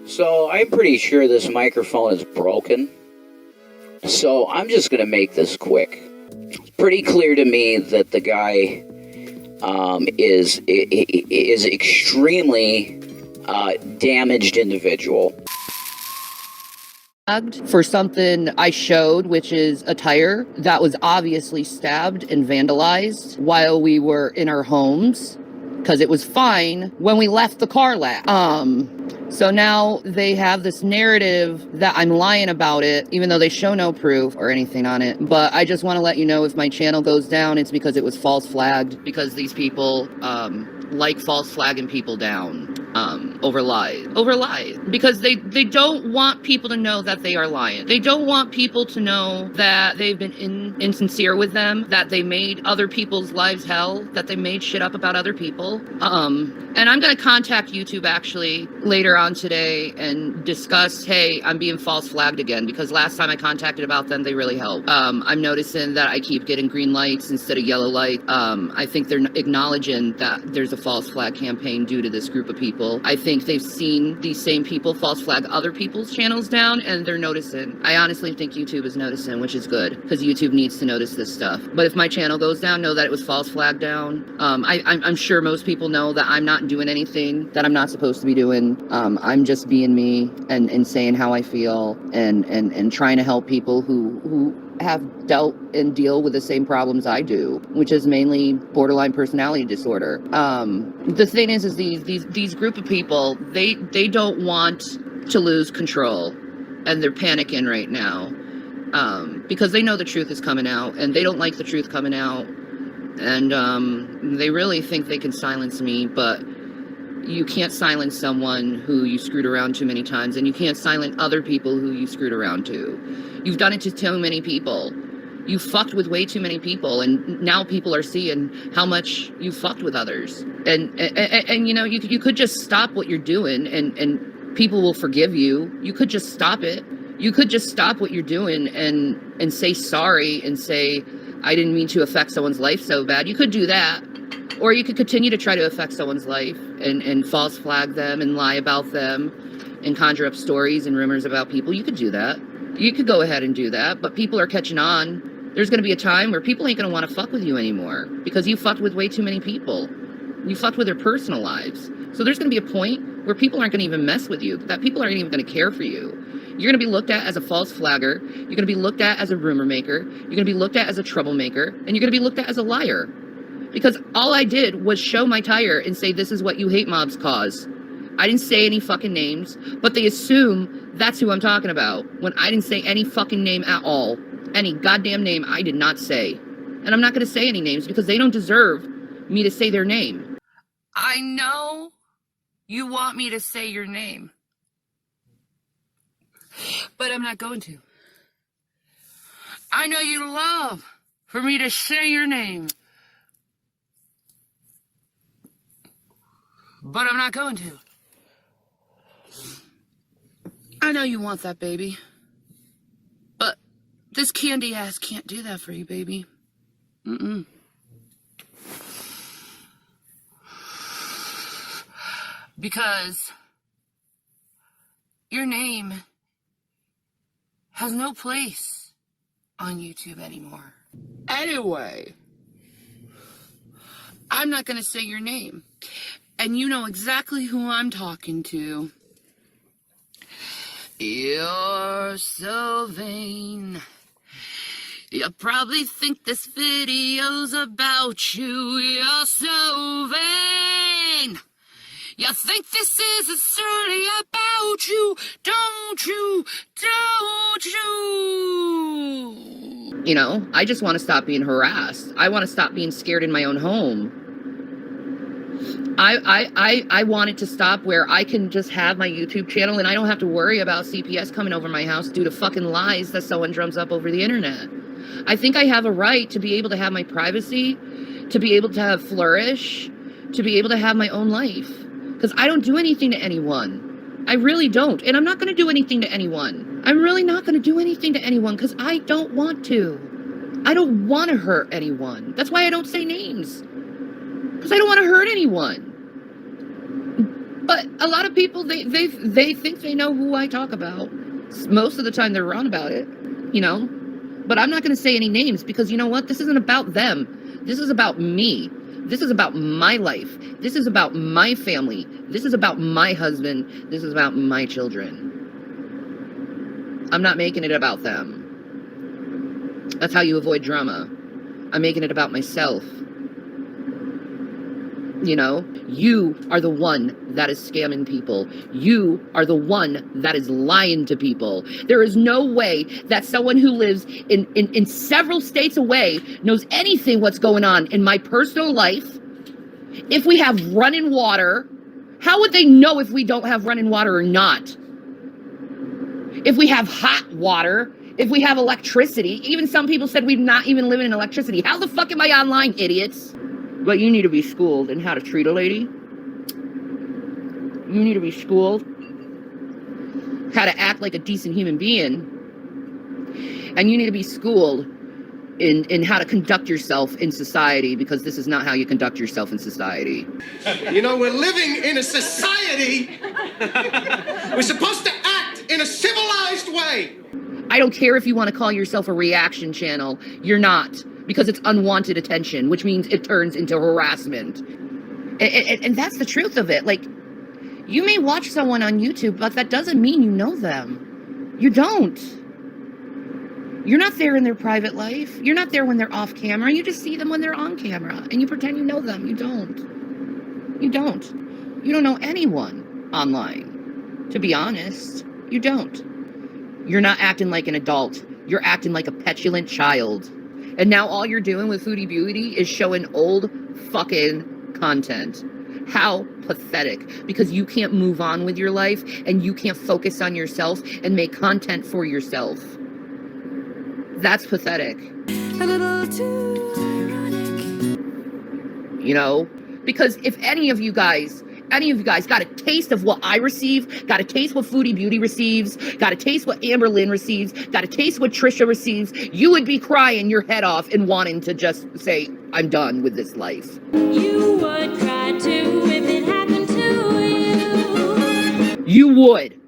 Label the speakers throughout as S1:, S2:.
S1: So I'm pretty sure this microphone is broken. So I'm just going to make this quick. It's pretty clear to me that the guy is extremely damaged individual.
S2: For something I showed, which is a tire that was obviously stabbed and vandalized while we were in our homes, because it was fine when we left the car lot. So now they have this narrative that I'm lying about it, even though they show no proof or anything on it. But I just want to let you know, if my channel goes down, it's because it was false flagged, because these people like false flagging people down over lies, because they don't want people to know that they are lying. They don't want people to know that they've been insincere with them, that they made other people's lives hell, that they made shit up about other people. And I'm going to contact YouTube actually later on today and discuss, hey, I'm being false flagged again, because last time I contacted about them, they really helped. I'm noticing that I keep getting green lights instead of yellow light. I think they're acknowledging that there's a false flag campaign due to this group of people. I think they've seen these same people false flag other people's channels down, and they're noticing. I honestly think YouTube is noticing, which is good, because YouTube needs to notice this stuff. But if my channel goes down, know that it was false flagged down. I'm sure most people know that I'm not doing anything that I'm not supposed to be doing. I'm just being me and saying how I feel and trying to help people who have dealt and deal with the same problems I do, which is mainly borderline personality disorder. The thing is these group of people, they don't want to lose control, and they're panicking right now because they know the truth is coming out, and they don't like the truth coming out, and they really think they can silence me, but you can't silence someone who you screwed around too many times, and you can't silence other people who you screwed around to. You've done it to too many people. You fucked with way too many people, and now people are seeing how much you fucked with others. And you know, you could just stop what you're doing, and people will forgive you. You could just stop it. You could just stop what you're doing and say sorry and say, I didn't mean to affect someone's life so bad. You could do that. Or you could continue to try to affect someone's life and false flag them and lie about them and conjure up stories and rumors about people. You could do that. You could go ahead and do that, but people are catching on. There's going to be a time where people ain't going to want to fuck with you anymore because you fucked with way too many people. You fucked with their personal lives. So there's going to be a point where people aren't going to even mess with you, that people aren't even going to care for you. You're going to be looked at as a false flagger. You're going to be looked at as a rumor maker. You're going to be looked at as a troublemaker. And you're going to be looked at as a liar. Because all I did was show my tire and say, this is what you hate mobs cause. I didn't say any fucking names, but they assume that's who I'm talking about when I didn't say any fucking name at all. Any goddamn name I did not say. And I'm not going to say any names because they don't deserve me to say their name. I know you want me to say your name, but I'm not going to. I know you love for me to say your name, but I'm not going to. I know you want that, baby. But this candy ass can't do that for you, baby. Mm-mm. Because your name has no place on YouTube anymore. Anyway, I'm not going to say your name. And you know exactly who I'm talking to. You're so vain. You probably think this video's about you. You're so vain. You think this is a story about you. Don't you? Don't you? You know, I just want to stop being harassed. I want to stop being scared in my own home. I want it to stop where I can just have my YouTube channel and I don't have to worry about CPS coming over my house due to fucking lies that someone drums up over the internet. I think I have a right to be able to have my privacy, to be able to have flourish, to be able to have my own life. Because I don't do anything to anyone. I really don't. And I'm not going to do anything to anyone. I'm really not going to do anything to anyone because I don't want to. I don't want to hurt anyone. That's why I don't say names. Because I don't want to hurt anyone. But a lot of people, they think they know who I talk about. Most of the time they're wrong about it, you know? But I'm not going to say any names because you know what? This isn't about them. This is about me. This is about my life. This is about my family. This is about my husband. This is about my children. I'm not making it about them. That's how you avoid drama. I'm making it about myself. You know, you are the one that is scamming people. You are the one that is lying to people. There is no way that someone who lives in several states away knows anything what's going on in my personal life. If we have running water, how would they know if we don't have running water or not? If we have hot water, if we have electricity, even some people said we're not even living in electricity. How the fuck am I online, idiots? But you need to be schooled in how to treat a lady. You need to be schooled how to act like a decent human being. And you need to be schooled in how to conduct yourself in society, because this is not how you conduct yourself in society.
S3: You know, we're living in a society. We're supposed to act in a civilized way.
S2: I don't care if you want to call yourself a reaction channel. You're not. Because it's unwanted attention, which means it turns into harassment. And that's the truth of it. Like, you may watch someone on YouTube, but that doesn't mean you know them. You don't. You're not there in their private life. You're not there when they're off camera. You just see them when they're on camera. And you pretend you know them. You don't. You don't. You don't know anyone online. To be honest, you don't. You're not acting like an adult. You're acting like a petulant child. And now all you're doing with Foodie Beauty is showing old fucking content. How pathetic. Because you can't move on with your life and you can't focus on yourself and make content for yourself. That's pathetic.
S4: A little too ironic.
S2: You know? Because if any of you guys got a taste of what I receive, got a taste what Foodie Beauty receives, got a taste what Amber Lynn receives, got a taste what Trisha receives, you would be crying your head off and wanting to just say, I'm done with this life.
S4: You would cry too if it happened to you.
S2: You would.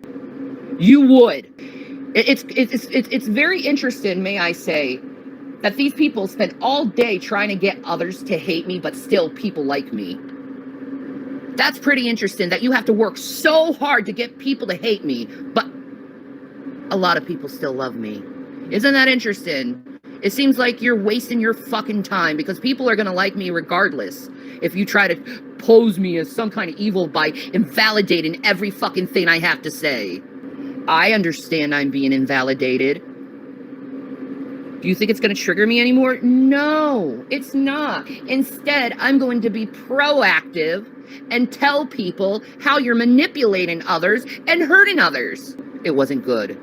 S2: You would. It's very interesting, may I say, that these people spend all day trying to get others to hate me, but still people like me. That's pretty interesting, that you have to work so hard to get people to hate me, but a lot of people still love me. Isn't that interesting? It seems like you're wasting your fucking time, because people are going to like me regardless if you try to pose me as some kind of evil by invalidating every fucking thing I have to say. I understand I'm being invalidated. Do you think it's going to trigger me anymore? No, it's not. Instead, I'm going to be proactive and tell people how you're manipulating others and hurting others. It wasn't good.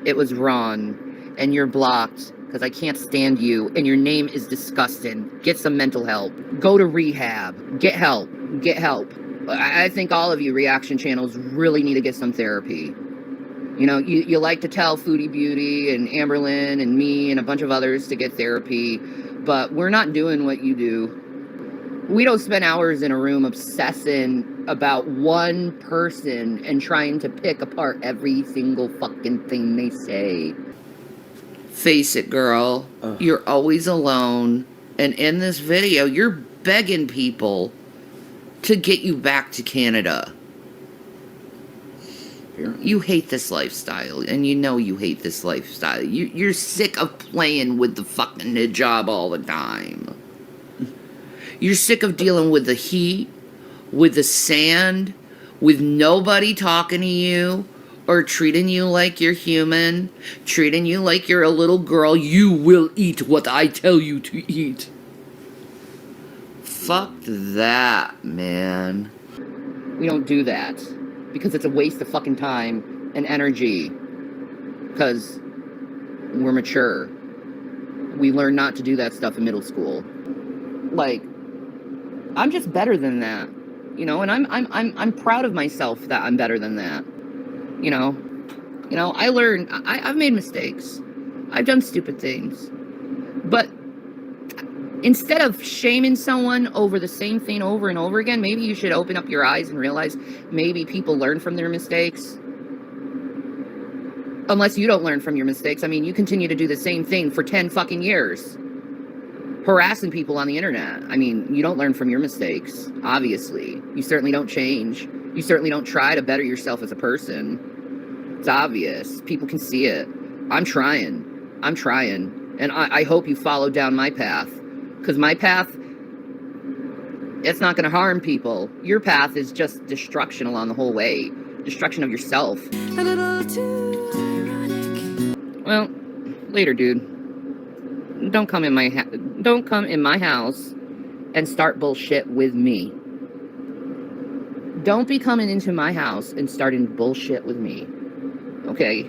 S2: It was wrong. And you're blocked because I can't stand you and your name is disgusting. Get some mental help. Go to rehab. Get help. Get help. I think all of you reaction channels really need to get some therapy. You know, you like to tell Foodie Beauty and Amberlynn and me and a bunch of others to get therapy, but we're not doing what you do. We don't spend hours in a room obsessing about one person and trying to pick apart every single fucking thing they say. Face it, girl. You're always alone. And in this video, you're begging people to get you back to Canada. You hate this lifestyle, and you know you hate this lifestyle. You're sick of playing with the fucking hijab all the time. You're sick of dealing with the heat, with the sand, with nobody talking to you, or treating you like you're human, treating you like you're a little girl. You will eat what I tell you to eat. Fuck that, man. We don't do that. Because it's a waste of fucking time and energy. Because we're mature. We learn not to do that stuff in middle school. Like, I'm just better than that. You know, and I'm proud of myself that I'm better than that. You know, I learned, I've made mistakes. I've done stupid things. But Instead of shaming someone over the same thing over and over again, maybe you should open up your eyes and realize maybe people learn from their mistakes. Unless you don't learn from your mistakes. I mean, you continue to do the same thing for 10 fucking years. Harassing people on the internet. I mean, you don't learn from your mistakes, obviously. You certainly don't change. You certainly don't try to better yourself as a person. It's obvious. People can see it. I'm trying. And I hope you follow down my path. Because my path, it's not going to harm people. Your path is just destruction along the whole way. Destruction of yourself.
S4: A little too ironic.
S2: Well, later, dude. Don't come in my house and start bullshit with me. Don't be coming into my house and starting bullshit with me. Okay?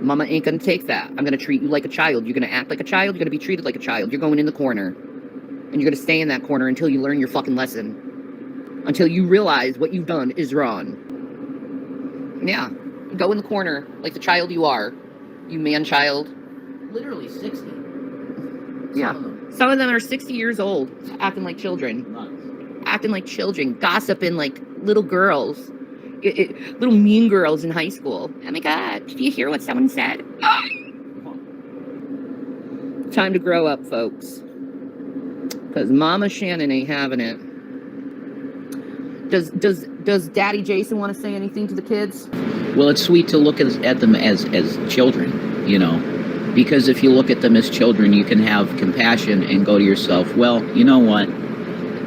S2: Mama ain't gonna take that. I'm gonna treat you like a child. You're gonna act like a child. You're gonna be treated like a child. You're going in the corner. And you're gonna stay in that corner until you learn your fucking lesson. Until you realize what you've done is wrong. Yeah. Go in the corner like the child you are. You man-child. Literally 60. Yeah. Some of them are 60 years old, acting like children. Acting like children, gossiping like little girls. Little mean girls in high school. Oh my God, did you hear what someone said? Ah! Time to grow up, folks. Because Mama Shannon ain't having it. Does Daddy Jason want to say anything to the kids?
S1: Well, it's sweet to look at them as children, you know. Because if you look at them as children, you can have compassion and go to yourself, well, you know what?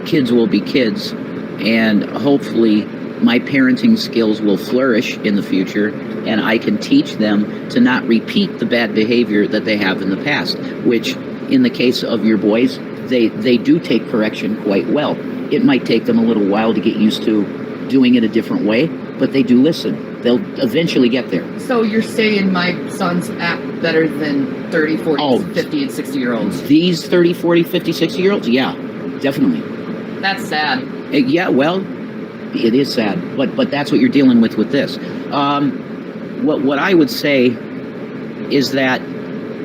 S1: Kids will be kids. And hopefully my parenting skills will flourish in the future. And I can teach them to not repeat the bad behavior that they have in the past. Which, in the case of your boys, they do take correction quite well. It might take them a little while to get used to doing it a different way, but they do listen. They'll eventually get there.
S2: So you're saying my sons act better than 30, 40, 50, and 60-year-olds?
S1: These 30, 40, 50, 60-year-olds? Yeah, definitely.
S2: That's sad.
S1: Yeah, well, it is sad, but that's what you're dealing with this. What I would say is that,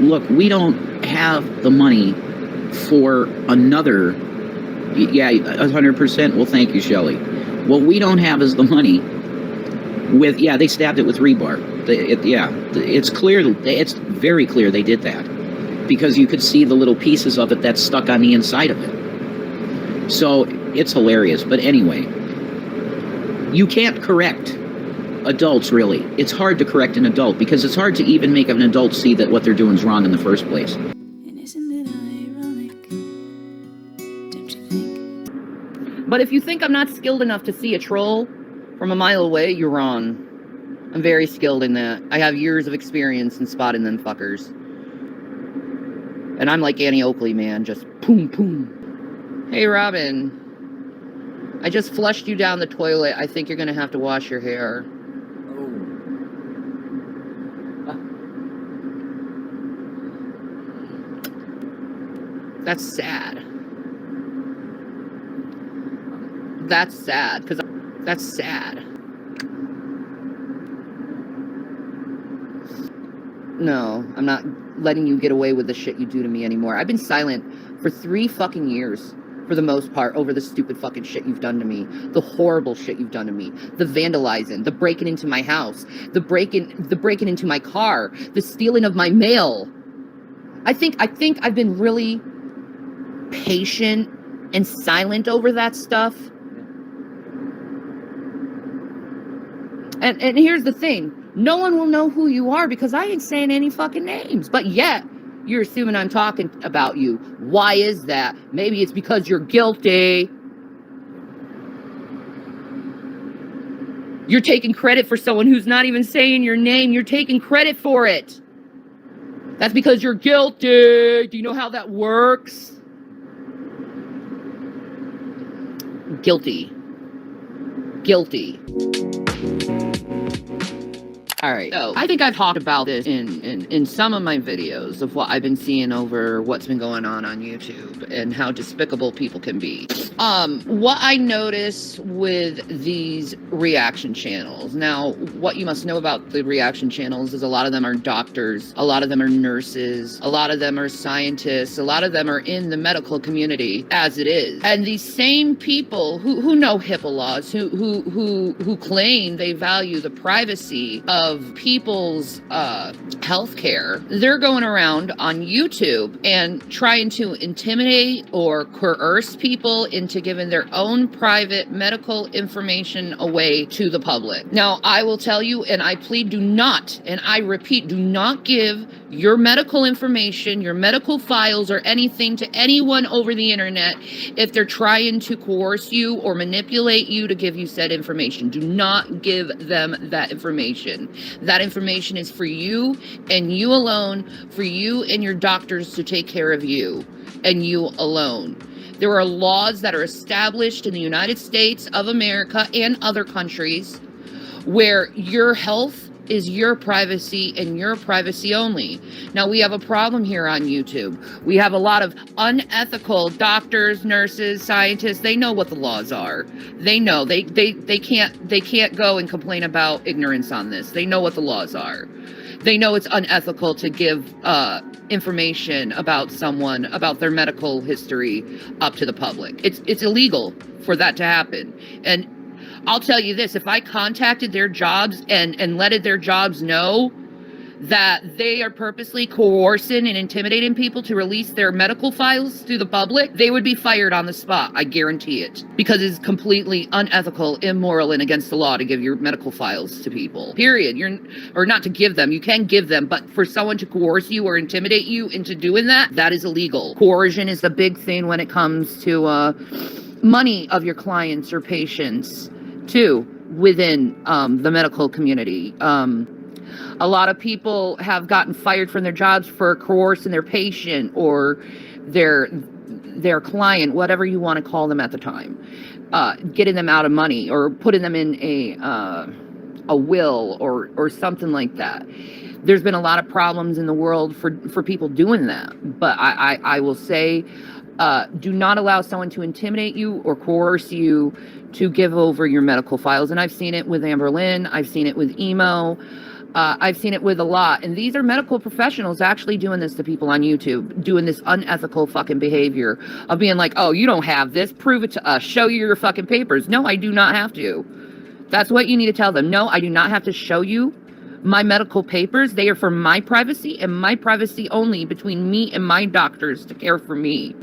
S1: look, we don't have the money for another. Yeah, 100%. Well, thank you, Shelley. What we don't have is the money. They stabbed it with rebar. It's clear. It's very clear they did that because you could see the little pieces of it that stuck on the inside of it. So it's hilarious. But anyway, you can't correct adults, really. It's hard to correct an adult because it's hard to even make an adult see that what they're doing is wrong in the first place.
S4: And isn't it ironic? Don't you think?
S2: But if you think I'm not skilled enough to see a troll from a mile away, you're wrong. I'm very skilled in that. I have years of experience in spotting them fuckers. And I'm like Annie Oakley, man. Just boom, boom. Hey, Robin. I just flushed you down the toilet. I think you're going to have to wash your hair. That's sad. That's sad. Because that's sad. No, I'm not letting you get away with the shit you do to me anymore. I've been silent for 3 fucking years, for the most part, over the stupid fucking shit you've done to me. The horrible shit you've done to me. The vandalizing, the breaking into my house, the breaking into my car, the stealing of my mail. I think I've been really patient and silent over that stuff. And here's the thing. No one will know who you are because I ain't saying any fucking names. But yet, you're assuming I'm talking about you. Why is that? Maybe it's because you're guilty. You're taking credit for someone who's not even saying your name. You're taking credit for it. That's because you're guilty. Do you know how that works? Guilty. Guilty. All right. So I think I've talked about this in some of my videos of what I've been seeing over what's been going on YouTube and how despicable people can be. What I notice with these reaction channels. Now, what you must know about the reaction channels is a lot of them are doctors, a lot of them are nurses, a lot of them are scientists, a lot of them are in the medical community as it is. And these same people who know HIPAA laws, who claim they value the privacy of people's healthcare, they're going around on YouTube and trying to intimidate or coerce people into giving their own private medical information away to the public. Now, I will tell you, and I plead, do not, and I repeat, do not give your medical information, your medical files, or anything to anyone over the internet if they're trying to coerce you or manipulate you to give you said information. Do not give them that information. That information is for you and you alone, for you and your doctors to take care of you and you alone. There are laws that are established in the United States of America and other countries where your health is your privacy and your privacy only. Now, we have a problem here on YouTube. We have a lot of unethical doctors, nurses, scientists. They know what the laws are. They know they can't go and complain about ignorance on this. They know what the laws are. They know it's unethical to give information about someone, about their medical history up to the public. It's illegal for that to happen. And I'll tell you this, if I contacted their jobs and letted their jobs know that they are purposely coercing and intimidating people to release their medical files to the public, they would be fired on the spot. I guarantee it. Because it's completely unethical, immoral, and against the law to give your medical files to people. Period. Or not to give them. You can give them, but for someone to coerce you or intimidate you into doing that, that is illegal. Coercion is the big thing when it comes to money of your clients or patients, too, within the medical community. A lot of people have gotten fired from their jobs for coercing their patient or their client, whatever you want to call them at the time, getting them out of money or putting them in a will or something like that. There's been a lot of problems in the world for people doing that. But I will say, do not allow someone to intimidate you or coerce you to give over your medical files. And I've seen it with Amber Lynn. I've seen it with Emo. I've seen it with a lot. And these are medical professionals actually doing this to people on YouTube, doing this unethical fucking behavior of being like, oh, you don't have this. Prove it to us. Show you your fucking papers. No, I do not have to. That's what you need to tell them. No, I do not have to show you my medical papers. They are for my privacy and my privacy only, between me and my doctors to care for me.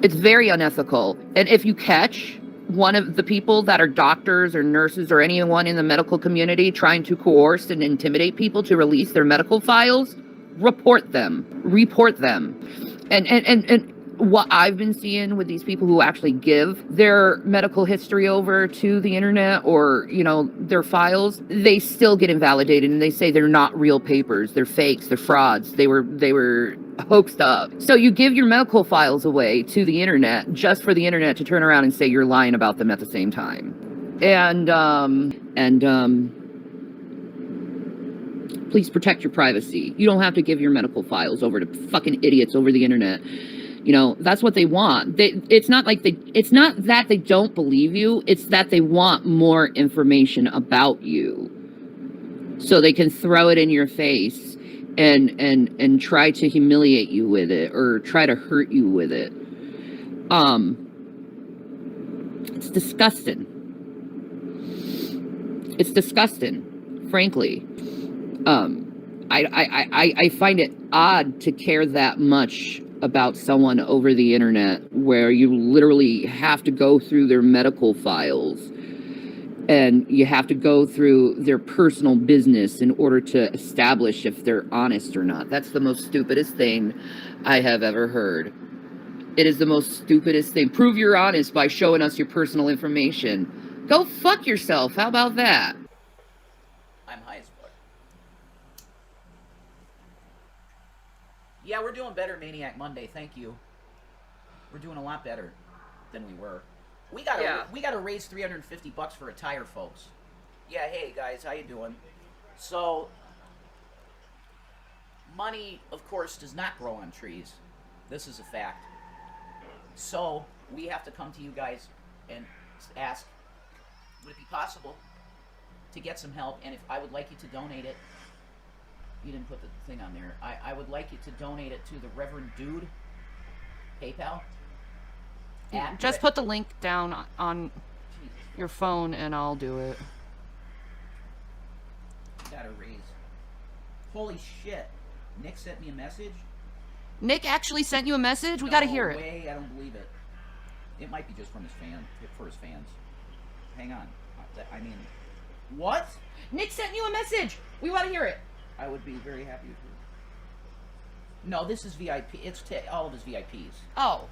S2: It's very unethical. And if you catch one of the people that are doctors or nurses or anyone in the medical community trying to coerce and intimidate people to release their medical files, report them. And what I've been seeing with these people who actually give their medical history over to the internet or, you know, their files, they still get invalidated and they say they're not real papers. They're fakes. They're frauds. They were hoaxed up. So you give your medical files away to the internet just for the internet to turn around and say you're lying about them at the same time. And please protect your privacy. You don't have to give your medical files over to fucking idiots over the internet. You know, that's what they want. It's not that they don't believe you. It's that they want more information about you so they can throw it in your face and try to humiliate you with it or try to hurt you with it. It's disgusting. It's disgusting, frankly. I find it odd to care that much about someone over the internet where you literally have to go through their medical files and you have to go through their personal business in order to establish if they're honest or not. That's the most stupidest thing I have ever heard. It is the most stupidest thing. Prove you're honest by showing us your personal information. Go fuck yourself. How about that? I'm high as fuck. Yeah, we're doing better, Maniac Monday. Thank you. We're doing a lot better than we were. We gotta raise $350 for a tire, folks. Yeah, hey guys, how you doing?
S1: So, money, of course, does not grow on trees. This is a fact. So, we have to come to you guys and ask, would it be possible to get some help? And if I would like you to donate it, you didn't put the thing on there. I would like you to donate it to the Reverend Dude PayPal.
S2: Just put the link down on your phone and I'll do it.
S1: Gotta raise. Holy shit. Nick sent me a message?
S2: Nick actually sent you a message? We gotta hear it.
S1: No way, I don't believe it. It might be just from his for his fans. Hang on. I mean, what?
S2: Nick sent you a message! We wanna hear it.
S1: I would be very happy to. No, this is VIP. It's to all of his VIPs.
S2: Oh.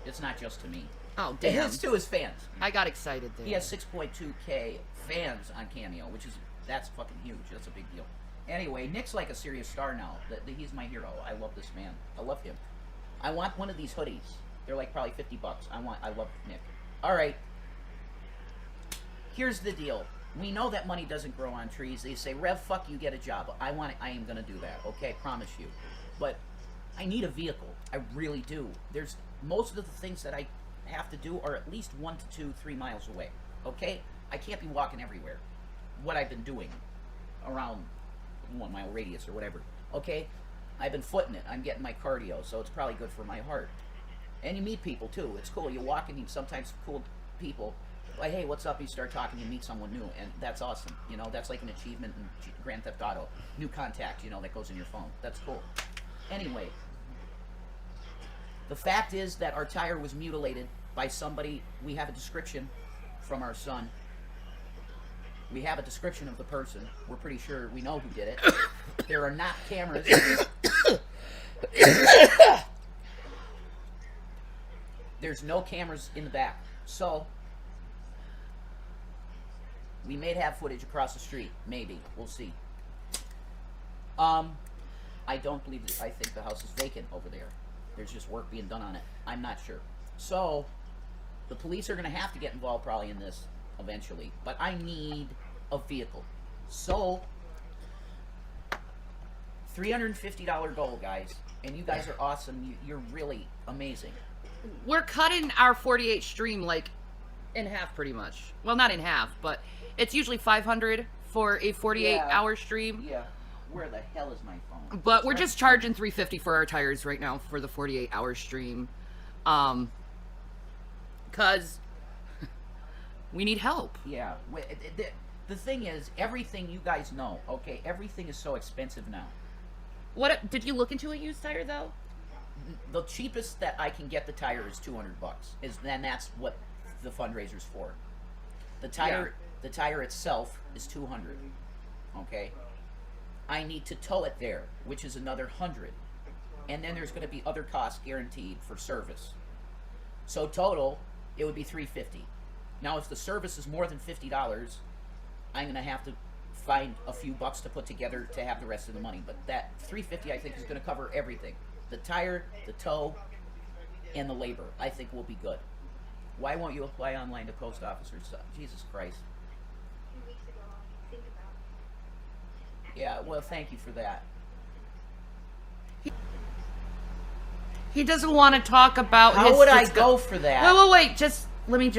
S1: It's not just to me.
S2: Oh, damn.
S1: It's to his fans.
S2: I got excited there.
S1: He has 6.2K fans on Cameo, that's fucking huge. That's a big deal. Anyway, Nick's like a serious star now. He's my hero. I love this man. I love him. I want one of these hoodies. They're like probably $50. I love Nick. All right. Here's the deal. We know that money doesn't grow on trees. They say, Rev, fuck you, get a job. I am gonna do that. Okay, promise you. But I need a vehicle. I really do. There's most of the things that I have to do are at least 1 to 2, 3 miles away. Okay? I can't be walking everywhere. What I've been doing around 1 mile radius or whatever. Okay? I've been footing it. I'm getting my cardio, so it's probably good for my heart. And you meet people too. It's cool. You walk and you sometimes cool people. Like, hey, what's up? You start talking, you meet someone new, and that's awesome. You know, that's like an achievement in Grand Theft Auto. New contact, you know, that goes in your phone. That's cool. Anyway, the fact is that our tire was mutilated by somebody. We have a description from our son. We have a description of the person. We're pretty sure we know who did it. There are not cameras. There's no cameras in the back. So, we may have footage across the street. Maybe. We'll see. I don't believe it. I think the house is vacant over there. There's just work being done on it. I'm not sure. So, the police are going to have to get involved probably in this eventually. But I need a vehicle. So, $350 goal, guys. And you guys are awesome. You're really amazing.
S2: We're cutting our 48 stream like in half pretty much. Well, not in half, but it's usually $500 for a 48-hour stream.
S1: Yeah. Where the hell is my phone?
S2: But we're just charging $350 for our tires right now for the 48-hour stream. Because we need help.
S1: Yeah. The thing is, everything you guys know, okay, everything is so expensive now.
S2: What did you look into a used tire though?
S1: The cheapest that I can get the tire is $200. Then that's what the fundraiser's for. The tire itself is $200. Okay. I need to tow it there, which is another $100, and then there's going to be other costs guaranteed for service. So total, it would be $350. Now, if the service is more than $50, I'm going to have to find a few bucks to put together to have the rest of the money. But that $350, I think, is going to cover everything: the tire, the tow, and the labor. I think will be good. Why won't you apply online to post officers? Jesus Christ. Yeah, well, thank you for that.
S2: He doesn't want to talk about
S1: How would I go for that?
S2: Wait. Let me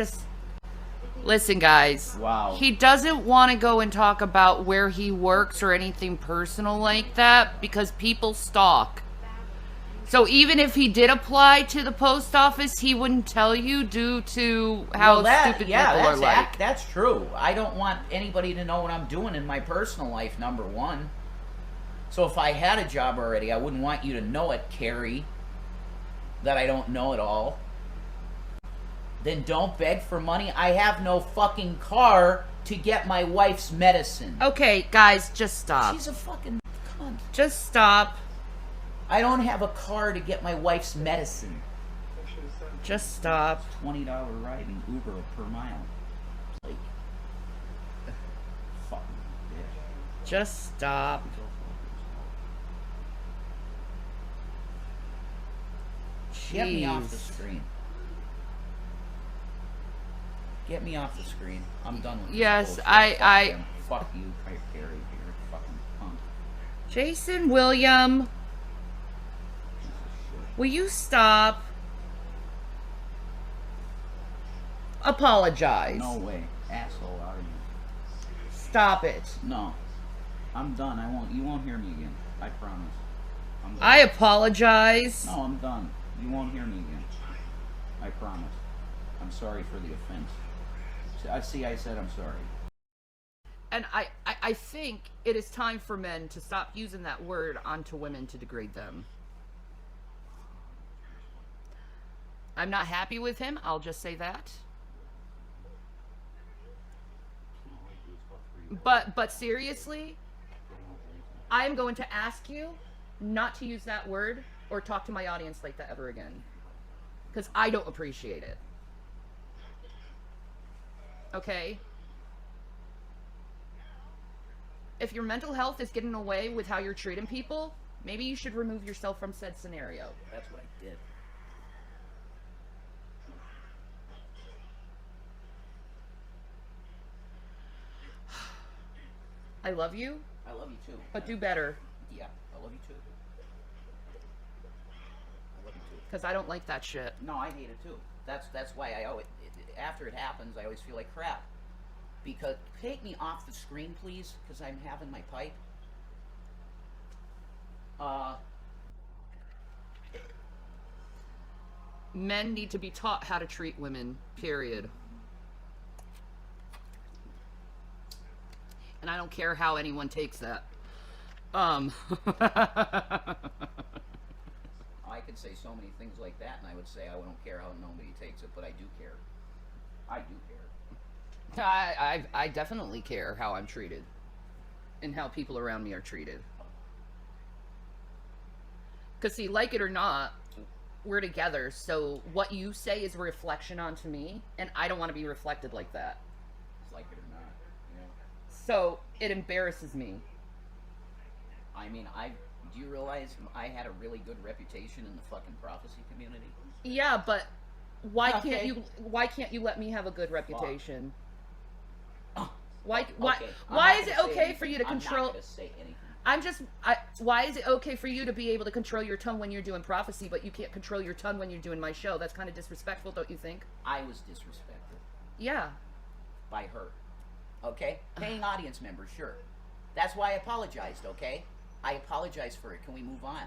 S2: listen, guys.
S1: Wow.
S2: He doesn't want to go and talk about where he works or anything personal like that because people stalk. So even if he did apply to the post office, he wouldn't tell you due to how stupid people are like.
S1: That's true. I don't want anybody to know what I'm doing in my personal life, number one. So if I had a job already, I wouldn't want you to know it, Carrie, that I don't know it all. Then don't beg for money. I have no fucking car to get my wife's medicine.
S2: Okay, guys, just stop.
S1: She's a fucking cunt.
S2: Just stop.
S1: I don't have a car to get my wife's medicine.
S2: Just stop.
S1: $20 riding Uber per mile. Like, fucking bitch.
S2: Just stop.
S1: Get me off the screen. Get me off the screen. I'm done with this
S2: yes,
S1: bullshit.
S2: I
S1: Fuck you, Carrie. You're fucking
S2: Jason William, will you stop? Apologize.
S1: No way. Asshole, are you?
S2: Stop it.
S1: No. I'm done. You won't hear me again. I promise. I'm done.
S2: I apologize.
S1: No, I'm done. You won't hear me again. I promise. I'm sorry for the offense. I said I'm sorry.
S2: And I think it is time for men to stop using that word onto women to degrade them. I'm not happy with him. I'll just say that. But seriously, I'm going to ask you not to use that word or talk to my audience like that ever again. Because I don't appreciate it. Okay? If your mental health is getting away with how you're treating people, maybe you should remove yourself from said scenario.
S1: That's what I did.
S2: I love you,
S1: I love you too.
S2: but do better.
S1: Yeah, I love you too. I love you too.
S2: Because I don't like that shit.
S1: No, I hate it too. That's why I always, after it happens, I always feel like crap. Because, take me off the screen, please, because I'm having my pipe.
S2: Men need to be taught how to treat women, period. And I don't care how anyone takes that.
S1: I could say so many things like that, and I would say I don't care how nobody takes it, but I do care. I do care.
S2: I definitely care how I'm treated. And how people around me are treated. Because, see, like it or not, we're together, so what you say is a reflection onto me, and I don't want to be reflected like that.
S1: Like it or not, you know.
S2: So, it embarrasses me.
S1: I mean, do you realize I had a really good reputation in the fucking prophecy community?
S2: Yeah, but why
S1: Okay.
S2: can't you let me have a good reputation?
S1: Oh,
S2: Why
S1: okay.
S2: why
S1: I'm
S2: is
S1: not
S2: it
S1: gonna say
S2: okay for
S1: anything.
S2: you to control?
S1: I'm not gonna say anything.
S2: Why is it okay for you to be able to control your tongue when you're doing prophecy, but you can't control your tongue when you're doing my show? That's kind of disrespectful, don't you think?
S1: I was disrespected
S2: Yeah.
S1: by her. Okay? Paying audience members, sure. That's why I apologized, okay? I apologize for it. Can we move on?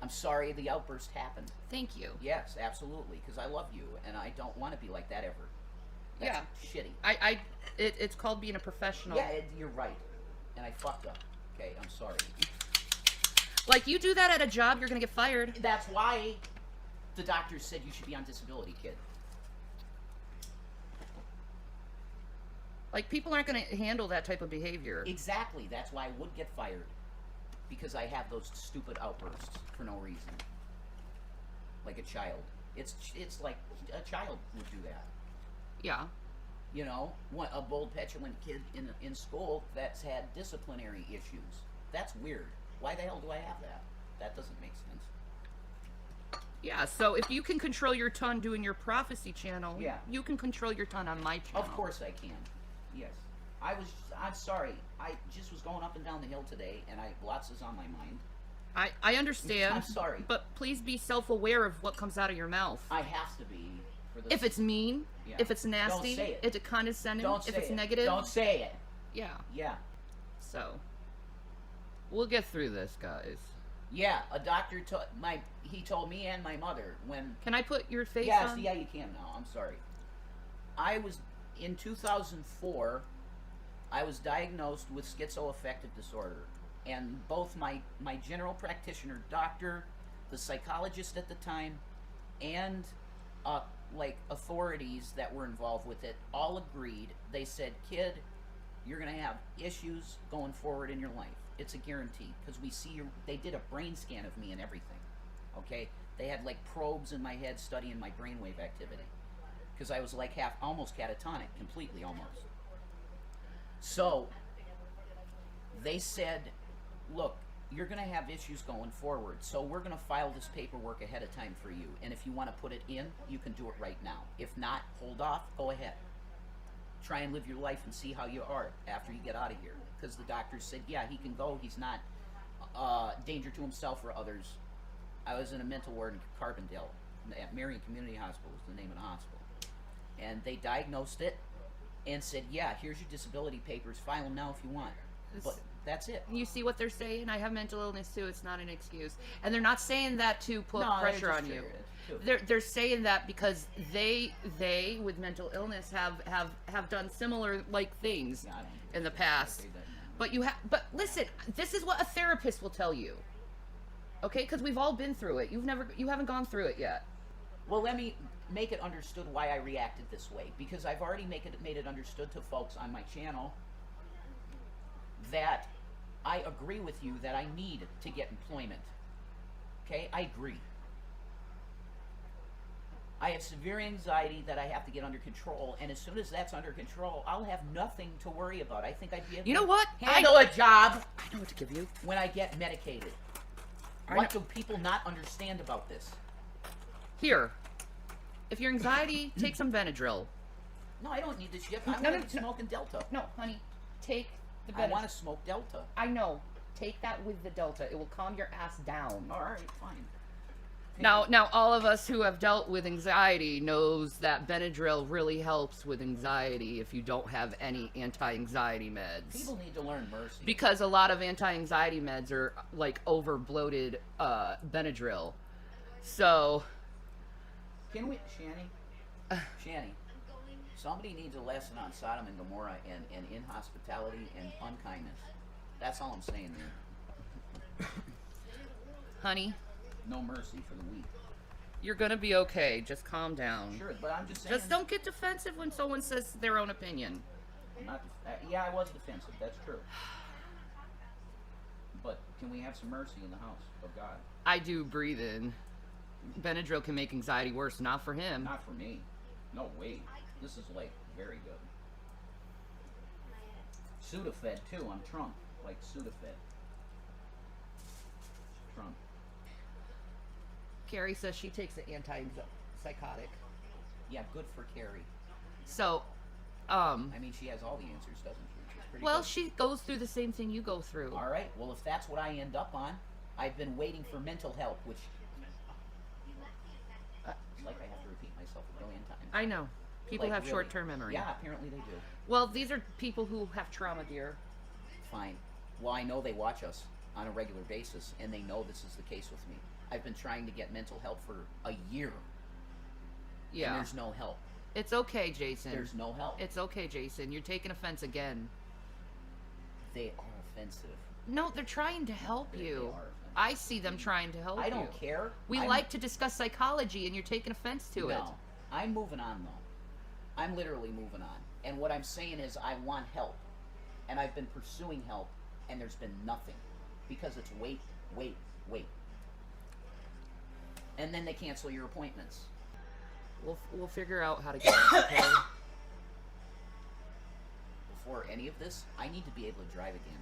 S1: I'm sorry the outburst happened.
S2: Thank you.
S1: Yes, absolutely, because I love you, and I don't want to be like that ever. That's
S2: Yeah.
S1: shitty.
S2: It's called being a professional.
S1: Yeah, you're right. And I fucked up. Okay, I'm sorry.
S2: Like, you do that at a job, you're gonna get fired.
S1: That's why the doctors said you should be on disability, kid.
S2: Like, people aren't gonna handle that type of behavior.
S1: Exactly. That's why I would get fired. Because I have those stupid outbursts for no reason. Like a child. It's like a child would do that.
S2: Yeah.
S1: You know, a bold, petulant kid in school that's had disciplinary issues. That's weird. Why the hell do I have that? That doesn't make sense.
S2: Yeah, so if you can control your tongue doing your prophecy channel,
S1: Yeah.
S2: you can control your tongue on my channel.
S1: Of course I can. Yes. I'm sorry. I just was going up and down the hill today, and lots is on my mind.
S2: I understand.
S1: I'm sorry.
S2: But please be self-aware of what comes out of your mouth.
S1: I have to be. For this.
S2: If it's mean,
S1: Yeah.
S2: if it's nasty,
S1: Don't say it.
S2: if it's condescending,
S1: Don't
S2: if
S1: say
S2: it's
S1: it.
S2: negative.
S1: Don't say it.
S2: Yeah.
S1: Yeah.
S2: So, we'll get through this, guys.
S1: Yeah, a doctor he told me and my mother when.
S2: Can I put your face
S1: Yes,
S2: on?
S1: yeah, you can now. I'm sorry. In 2004, I was diagnosed with schizoaffective disorder, and both my general practitioner doctor, the psychologist at the time, and authorities that were involved with it all agreed. They said, "Kid, you're gonna have issues going forward in your life. It's a guarantee because we see you." They did a brain scan of me and everything. Okay, they had probes in my head studying my brainwave activity because I was almost catatonic, completely almost. So they said, "Look, you're going to have issues going forward, so we're going to file this paperwork ahead of time for you, and if you want to put it in, you can do it right now. If not, hold off, go ahead. Try and live your life and see how you are after you get out of here." Because the doctors said, "Yeah, he can go, he's not danger to himself or others. I was in a mental ward in Carbondale at Marion Community Hospital was the name of the hospital. And they diagnosed it and said, yeah, here's your disability papers, file them now if you want. But that's it.
S2: You see what they're saying? I have mental illness too. It's not an excuse. And they're not saying that to put
S1: No,
S2: pressure
S1: just
S2: on you.
S1: trigger it,
S2: They're saying that because they with mental illness have done similar like things
S1: Yeah, I don't
S2: in the past.
S1: say that.
S2: But listen, this is what a therapist will tell you. Okay? Because we've all been through it. You haven't gone through it yet.
S1: Well, let me make it understood why I reacted this way, because I've already made it understood to folks on my channel that I agree with you that I need to get employment. Okay? I agree. I have severe anxiety that I have to get under control, and as soon as that's under control, I'll have nothing to worry about. I think I'd be able
S2: You know what?
S1: to handle a job
S2: I know what to give you.
S1: when I get medicated.
S2: I
S1: What
S2: know-
S1: do people not understand about this?
S2: Here. If your anxiety, take some Benadryl.
S1: No, I don't need this shit. I
S2: No,
S1: want to
S2: no.
S1: smoke in Delta.
S2: No, honey. Take the
S1: I
S2: Benadryl.
S1: want to smoke Delta.
S2: I know. Take that with the Delta. It will calm your ass down.
S1: All right, fine.
S2: Now, all of us who have dealt with anxiety knows that Benadryl really helps with anxiety if you don't have any anti-anxiety meds.
S1: People need to learn mercy.
S2: Because a lot of anti-anxiety meds are like over-bloated Benadryl. So,
S1: Can we, Shanny, somebody needs a lesson on Sodom and Gomorrah and inhospitality and unkindness. That's all I'm saying there.
S2: honey,
S1: No mercy for the weak.
S2: you're gonna be okay. Just calm down.
S1: Sure, but I'm just saying.
S2: Just don't get defensive when someone says their own opinion.
S1: I'm not, yeah, I was defensive. That's true. But can we have some mercy in the house of God?
S2: I do breathe in. Benadryl can make anxiety worse, not for him.
S1: Not for me. No way. This is like very good. Sudafed too. I'm Trump. Like Sudafed. Trump.
S2: Carrie says she takes an antipsychotic.
S1: Yeah, good for Carrie.
S2: So,
S1: I mean, she has all the answers, doesn't she? She's pretty
S2: well,
S1: good.
S2: she goes through the same thing you go through.
S1: All right. Well, if that's what I end up on, I've been waiting for mental help, which it's like I have to repeat myself a billion times.
S2: I know. People
S1: Like,
S2: have
S1: really.
S2: short-term memory.
S1: Yeah, apparently they do.
S2: Well, these are people who have trauma, dear.
S1: Fine. Well, I know they watch us on a regular basis, and they know this is the case with me. I've been trying to get mental help for a year.
S2: Yeah.
S1: And there's no help.
S2: It's okay, Jason.
S1: There's no help.
S2: It's okay, Jason. You're taking offense again.
S1: They are offensive.
S2: No, they're trying to help
S1: They
S2: you.
S1: are offensive.
S2: I see them trying to help you.
S1: I don't care.
S2: We
S1: I'm-
S2: like to discuss psychology, and you're taking offense to it.
S1: No, I'm moving on though. I'm literally moving on. And what I'm saying is I want help. And I've been pursuing help, and there's been nothing. Because it's wait. And then they cancel your appointments.
S2: We'll figure out how to get it, okay?
S1: Before any of this, I need to be able to drive again.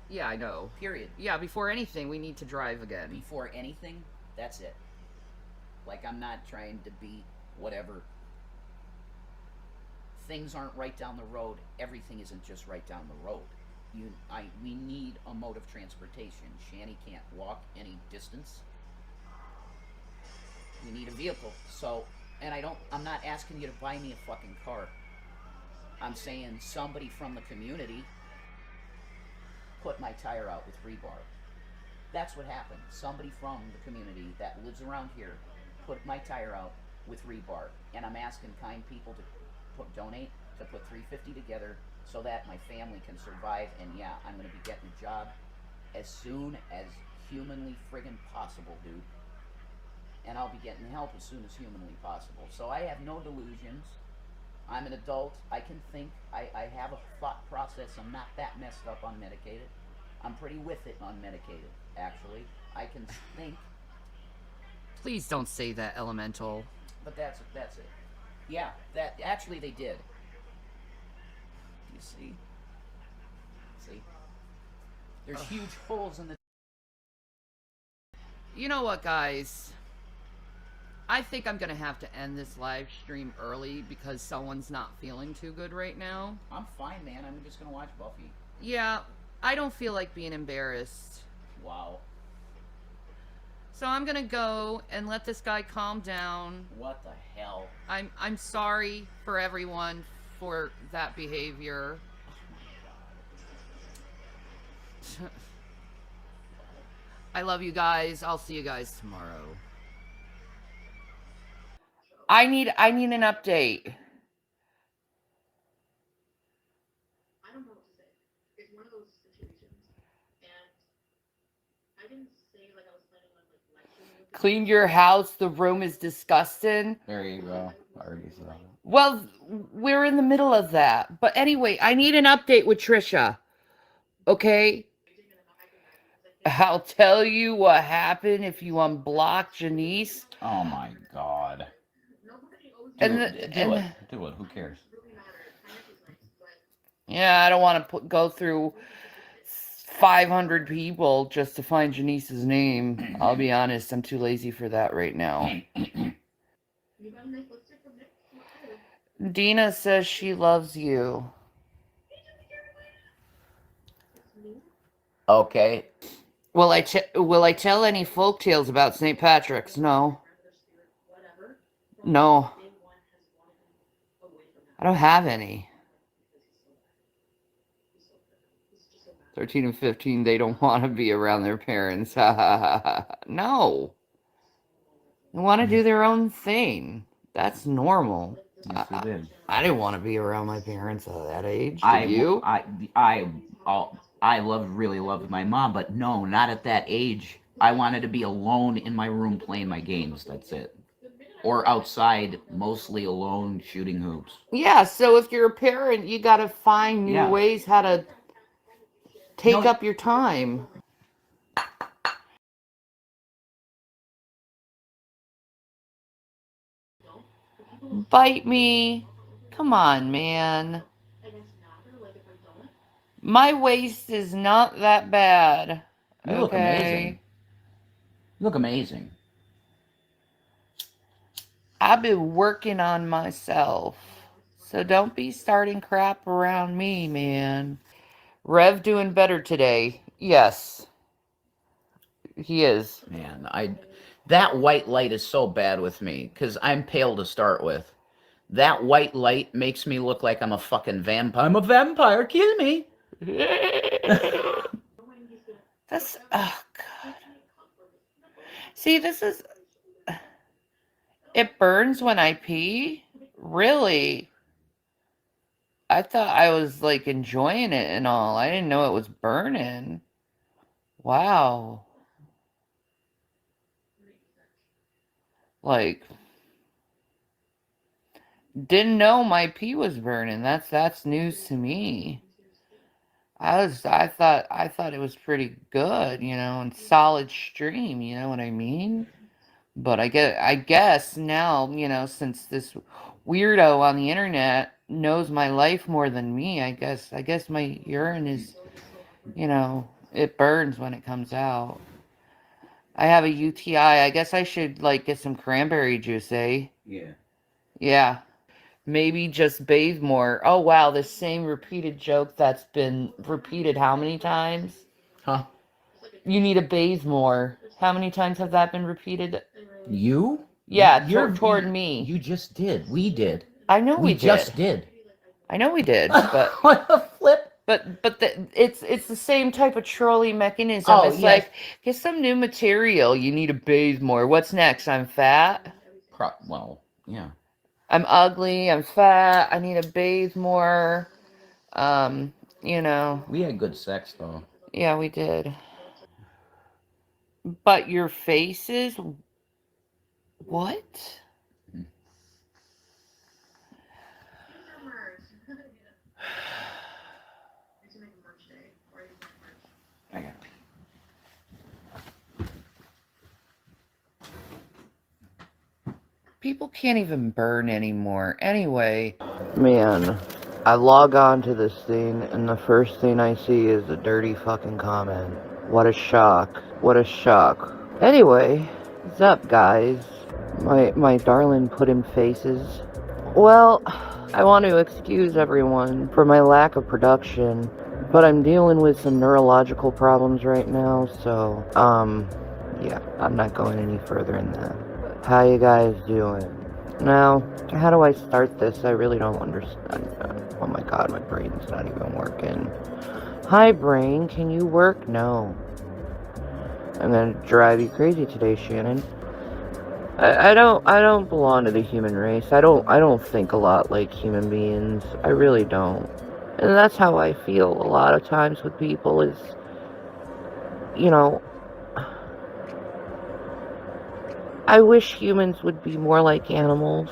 S2: Yeah, I know.
S1: Period.
S2: Yeah, before anything, we need to drive again.
S1: Before anything, that's it. Like, I'm not trying to be whatever. Things aren't right down the road. Everything isn't just right down the road. We need a mode of transportation. Shanny can't walk any distance. We need a vehicle. So, and I'm not asking you to buy me a fucking car. I'm saying somebody from the community put my tire out with rebar. That's what happened. Somebody from the community that lives around here put my tire out with rebar. And I'm asking kind people to donate to put $350 together so that my family can survive. And yeah, I'm going to be getting a job as soon as humanly friggin' possible, dude. And I'll be getting help as soon as humanly possible. So I have no delusions. I'm an adult. I can think. I have a thought process. I'm not that messed up unmedicated. I'm pretty with it unmedicated, actually. I can think.
S2: Please don't say that, Elemental.
S1: But that's it. Yeah, that actually they did. Do you see? See? There's huge holes in the.
S2: You know what, guys? I think I'm gonna have to end this live stream early because someone's not feeling too good right now.
S1: I'm fine, man. I'm just gonna watch Buffy.
S2: Yeah, I don't feel like being embarrassed.
S1: Wow.
S2: So I'm gonna go and let this guy calm down.
S1: What the hell?
S2: I'm sorry for everyone for that behavior. I love you guys. I'll see you guys tomorrow. I need an update.
S5: I don't know what to say. It's one of those situations, and I didn't say like I was planning on like lecturing.
S2: Cleaned your house. The room is disgusting.
S1: There you go. I already saw it.
S2: Well, we're in the middle of that. But anyway, I need an update with Trisha. Okay? I'll tell you what happened if you unblock Janice.
S1: Oh my god.
S2: Do
S1: it. Who cares?
S2: Yeah, I don't want to go through 500 people just to find Janice's name. I'll be honest, I'm too lazy for that right now. Dina says she loves you.
S1: Okay.
S2: Will I tell any folk tales about St. Patrick's? No. No. I don't have any. 13 and 15, they don't want to be around their parents. No. They want to do their own thing. That's normal.
S1: Yes, we did.
S2: I didn't want to be around my parents at that age. Did you?
S1: I really loved my mom, but no, not at that age. I wanted to be alone in my room playing my games. That's it. Or outside, mostly alone, shooting hoops.
S2: Yeah, so if you're a parent, you got to find new ways how to take up your time. Bite me. Come on, man. My waist is not that bad.
S1: You look amazing. You look amazing.
S2: I've been working on myself. So don't be starting crap around me, man. Rev doing better today. Yes. He is.
S1: Man, that white light is so bad with me, because I'm pale to start with. That white light makes me look like I'm a fucking vampire. I'm a vampire, kill me.
S2: That's, oh God. See, this is, it burns when I pee? Really? I thought I was like enjoying it and all. I didn't know it was burning. Wow. Like, didn't know my pee was burning. That's news to me. I thought it was pretty good, you know, and solid stream, you know what I mean? But I guess now, you know, since this weirdo on the internet knows my life more than me, I guess my urine is, you know, it burns when it comes out. I have a UTI. I guess I should like get some cranberry juice, eh?
S1: Yeah.
S2: Yeah. Maybe just bathe more. Oh, wow. The same repeated joke that's been repeated how many times?
S1: Huh?
S2: You need to bathe more. How many times have that been repeated?
S1: You?
S2: Yeah, toward me.
S1: You just did. We did.
S2: I know we did.
S1: Just did.
S2: I know we did, but...
S1: What a flip.
S2: But it's the same type of trolley mechanism.
S1: Oh,
S2: it's like, get some new material. You need to bathe more. What's next? I'm fat?
S1: Well, yeah.
S2: I'm ugly, I'm fat, I need to bathe more, you know.
S1: We had good sex, though.
S2: Yeah, we did. But your faces? What?
S1: I got it.
S2: People can't even burn anymore. Anyway. Man, I log on to this thing and the first thing I see is a dirty fucking comment. What a shock. What a shock. Anyway, what's up, guys? My darling put-in faces. Well, I want to excuse everyone for my lack of production.
S6: But I'm dealing with some neurological problems right now, so, yeah, I'm not going any further in that. How you guys doing? Now, how do I start this? I really don't understand. Oh my god, my brain's not even working. Hi, brain, can you work? No. I'm gonna drive you crazy today, Shannon. I don't belong to the human race. I don't think a lot like human beings. I really don't. And that's how I feel a lot of times with people is, you know, I wish humans would be more like animals.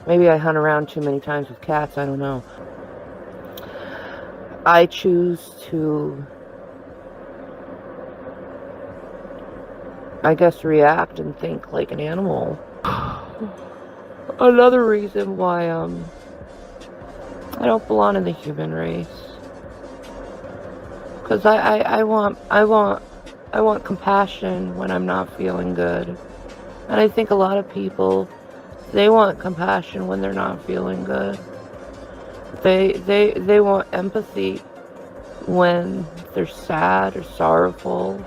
S6: Maybe I hunt around too many times with cats, I don't know. I choose to, I guess, react and think like an animal. Another reason why, I don't belong in the human race. Because I want compassion when I'm not feeling good. And I think a lot of people, they want compassion when they're not feeling good. They want empathy when they're sad or sorrowful.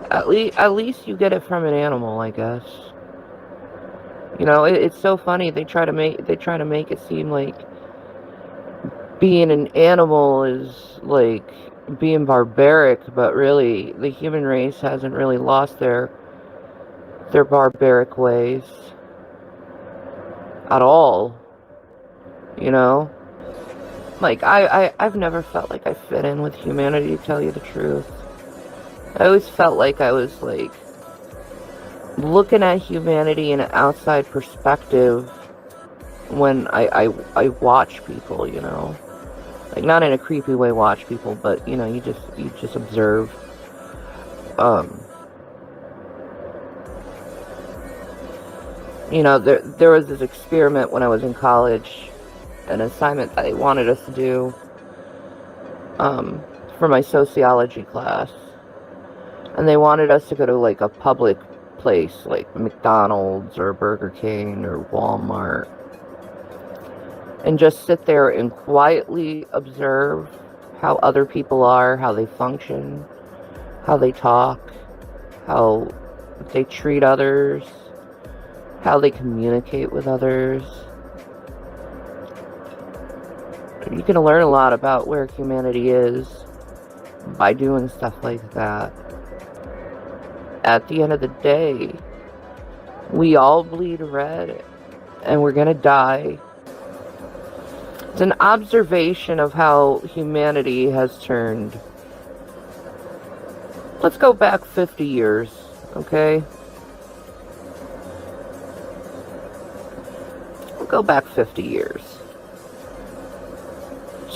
S6: At least you get it from an animal, I guess. You know, it's so funny. They try to make it seem like being an animal is like being barbaric, but really the human race hasn't really lost their barbaric ways at all. You know? Like, I've never felt like I fit in with humanity, to tell you the truth. I always felt like I was, like, looking at humanity in an outside perspective when I watch people, you know? Like, not in a creepy way watch people, but, you know, you just observe. You know, there was this experiment when I was in college, an assignment that they wanted us to do for my sociology class, and they wanted us to go to like a public place like McDonald's or Burger King or Walmart and just sit there and quietly observe how other people are, how they function, how they talk, how they treat others, how they communicate with others. You can learn a lot about where humanity is by doing stuff like that. At the end of the day, we all bleed red and we're gonna die. It's an observation of how humanity has turned. Let's go back 50 years, okay? We'll go back 50 years.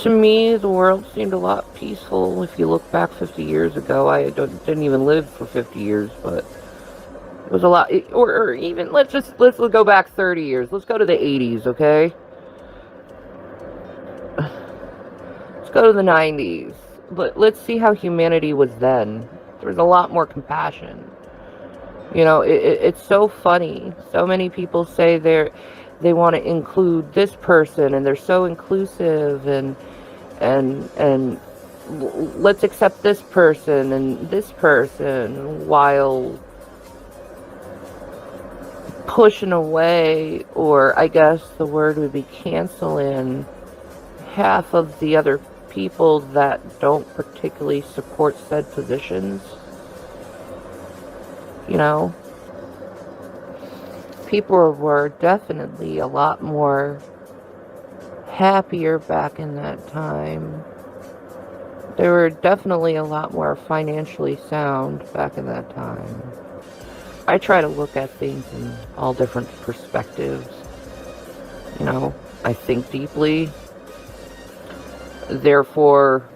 S6: To me, the world seemed a lot peaceful if you look back 50 years ago. I didn't even live for 50 years, but it was a lot. Or even, let's go back 30 years. Let's go to the 80s, okay? Let's go to the 90s. Let's see how humanity was then. There was a lot more compassion. You know, it's so funny. So many people say they want to include this person, and they're so inclusive, and let's accept this person and this person, while pushing away, or I guess the word would be canceling, half of the other people that don't particularly support said positions. You know? people were definitely a lot more happier back in that time. They were definitely a lot more financially sound back in that time. I try to look at things in all different perspectives. You know, I think deeply. Therefore,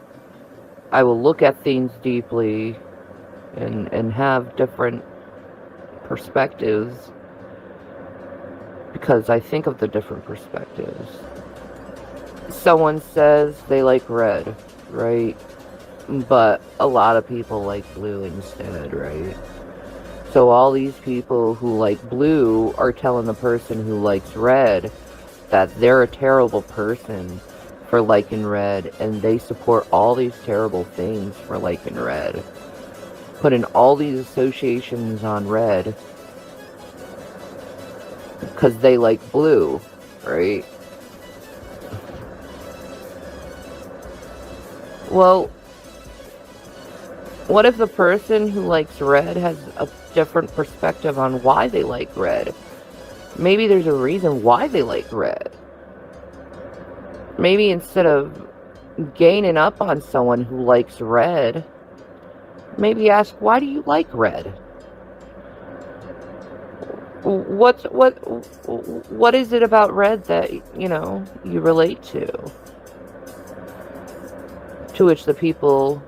S6: I will look at things deeply and have different perspectives because I think of the different perspectives. Someone says they like red, right? But a lot of people like blue instead, right? So all these people who like blue are telling the person who likes red that they're a terrible person for liking red, and they support all these terrible things for liking red. Putting all these associations on red because they like blue, right? Well, what if the person who likes red has a different perspective on why they like red? Maybe there's a reason why they like red. Maybe instead of gaining up on someone who likes red, maybe ask, why do you like red? What is it about red that, you know, you relate to? To which the people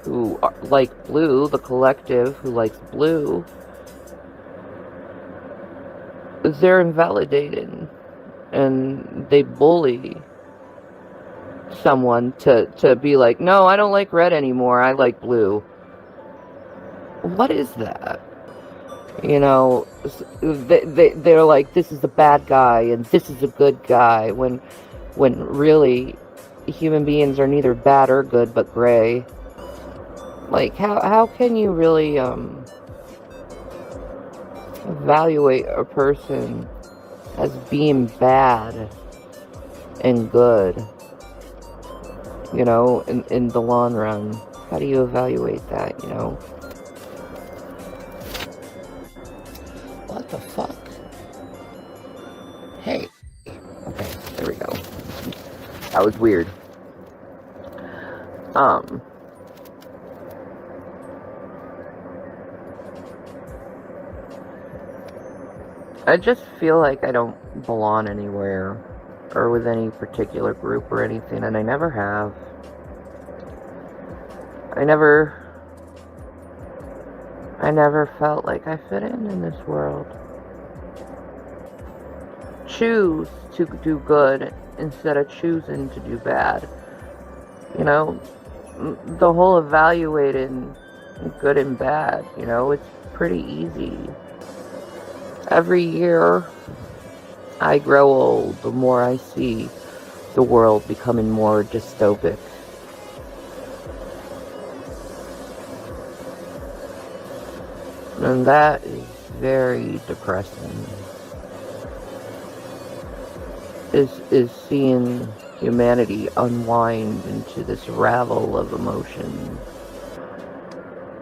S6: who like blue, the collective who likes blue, they're invalidated and they bully someone to be like, no, I don't like red anymore, I like blue. What is that? You know, they're like, this is the bad guy and this is a good guy, when really human beings are neither bad or good but gray. Like, how can you really evaluate a person as being bad and good? You know, in the long run, how do you evaluate that, you know?
S2: What the fuck? Hey.
S6: Okay, there we go. That was weird. I just feel like I don't belong anywhere or with any particular group or anything, and I never have. I never felt like I fit in this world. Choose to do good instead of choosing to do bad. You know, the whole evaluating good and bad, you know, it's pretty easy. Every year I grow old, the more I see the world becoming more dystopic. And that is very depressing. Is seeing humanity unwind into this ravel of emotion.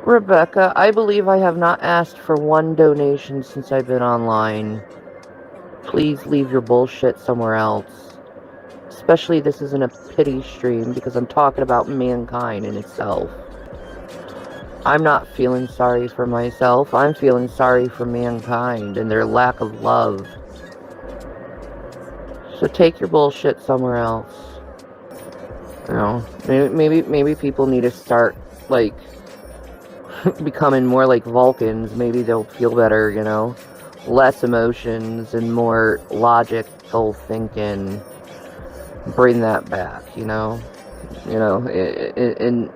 S6: Rebecca, I believe I have not asked for one donation since I've been online. Please leave your bullshit somewhere else. Especially this isn't a pity stream because I'm talking about mankind in itself. I'm not feeling sorry for myself. I'm feeling sorry for mankind and their lack of love. So take your bullshit somewhere else. You know, maybe people need to start, like, becoming more like Vulcans. Maybe they'll feel better, you know? Less emotions and more logical thinking. Bring that back, you know? You know, and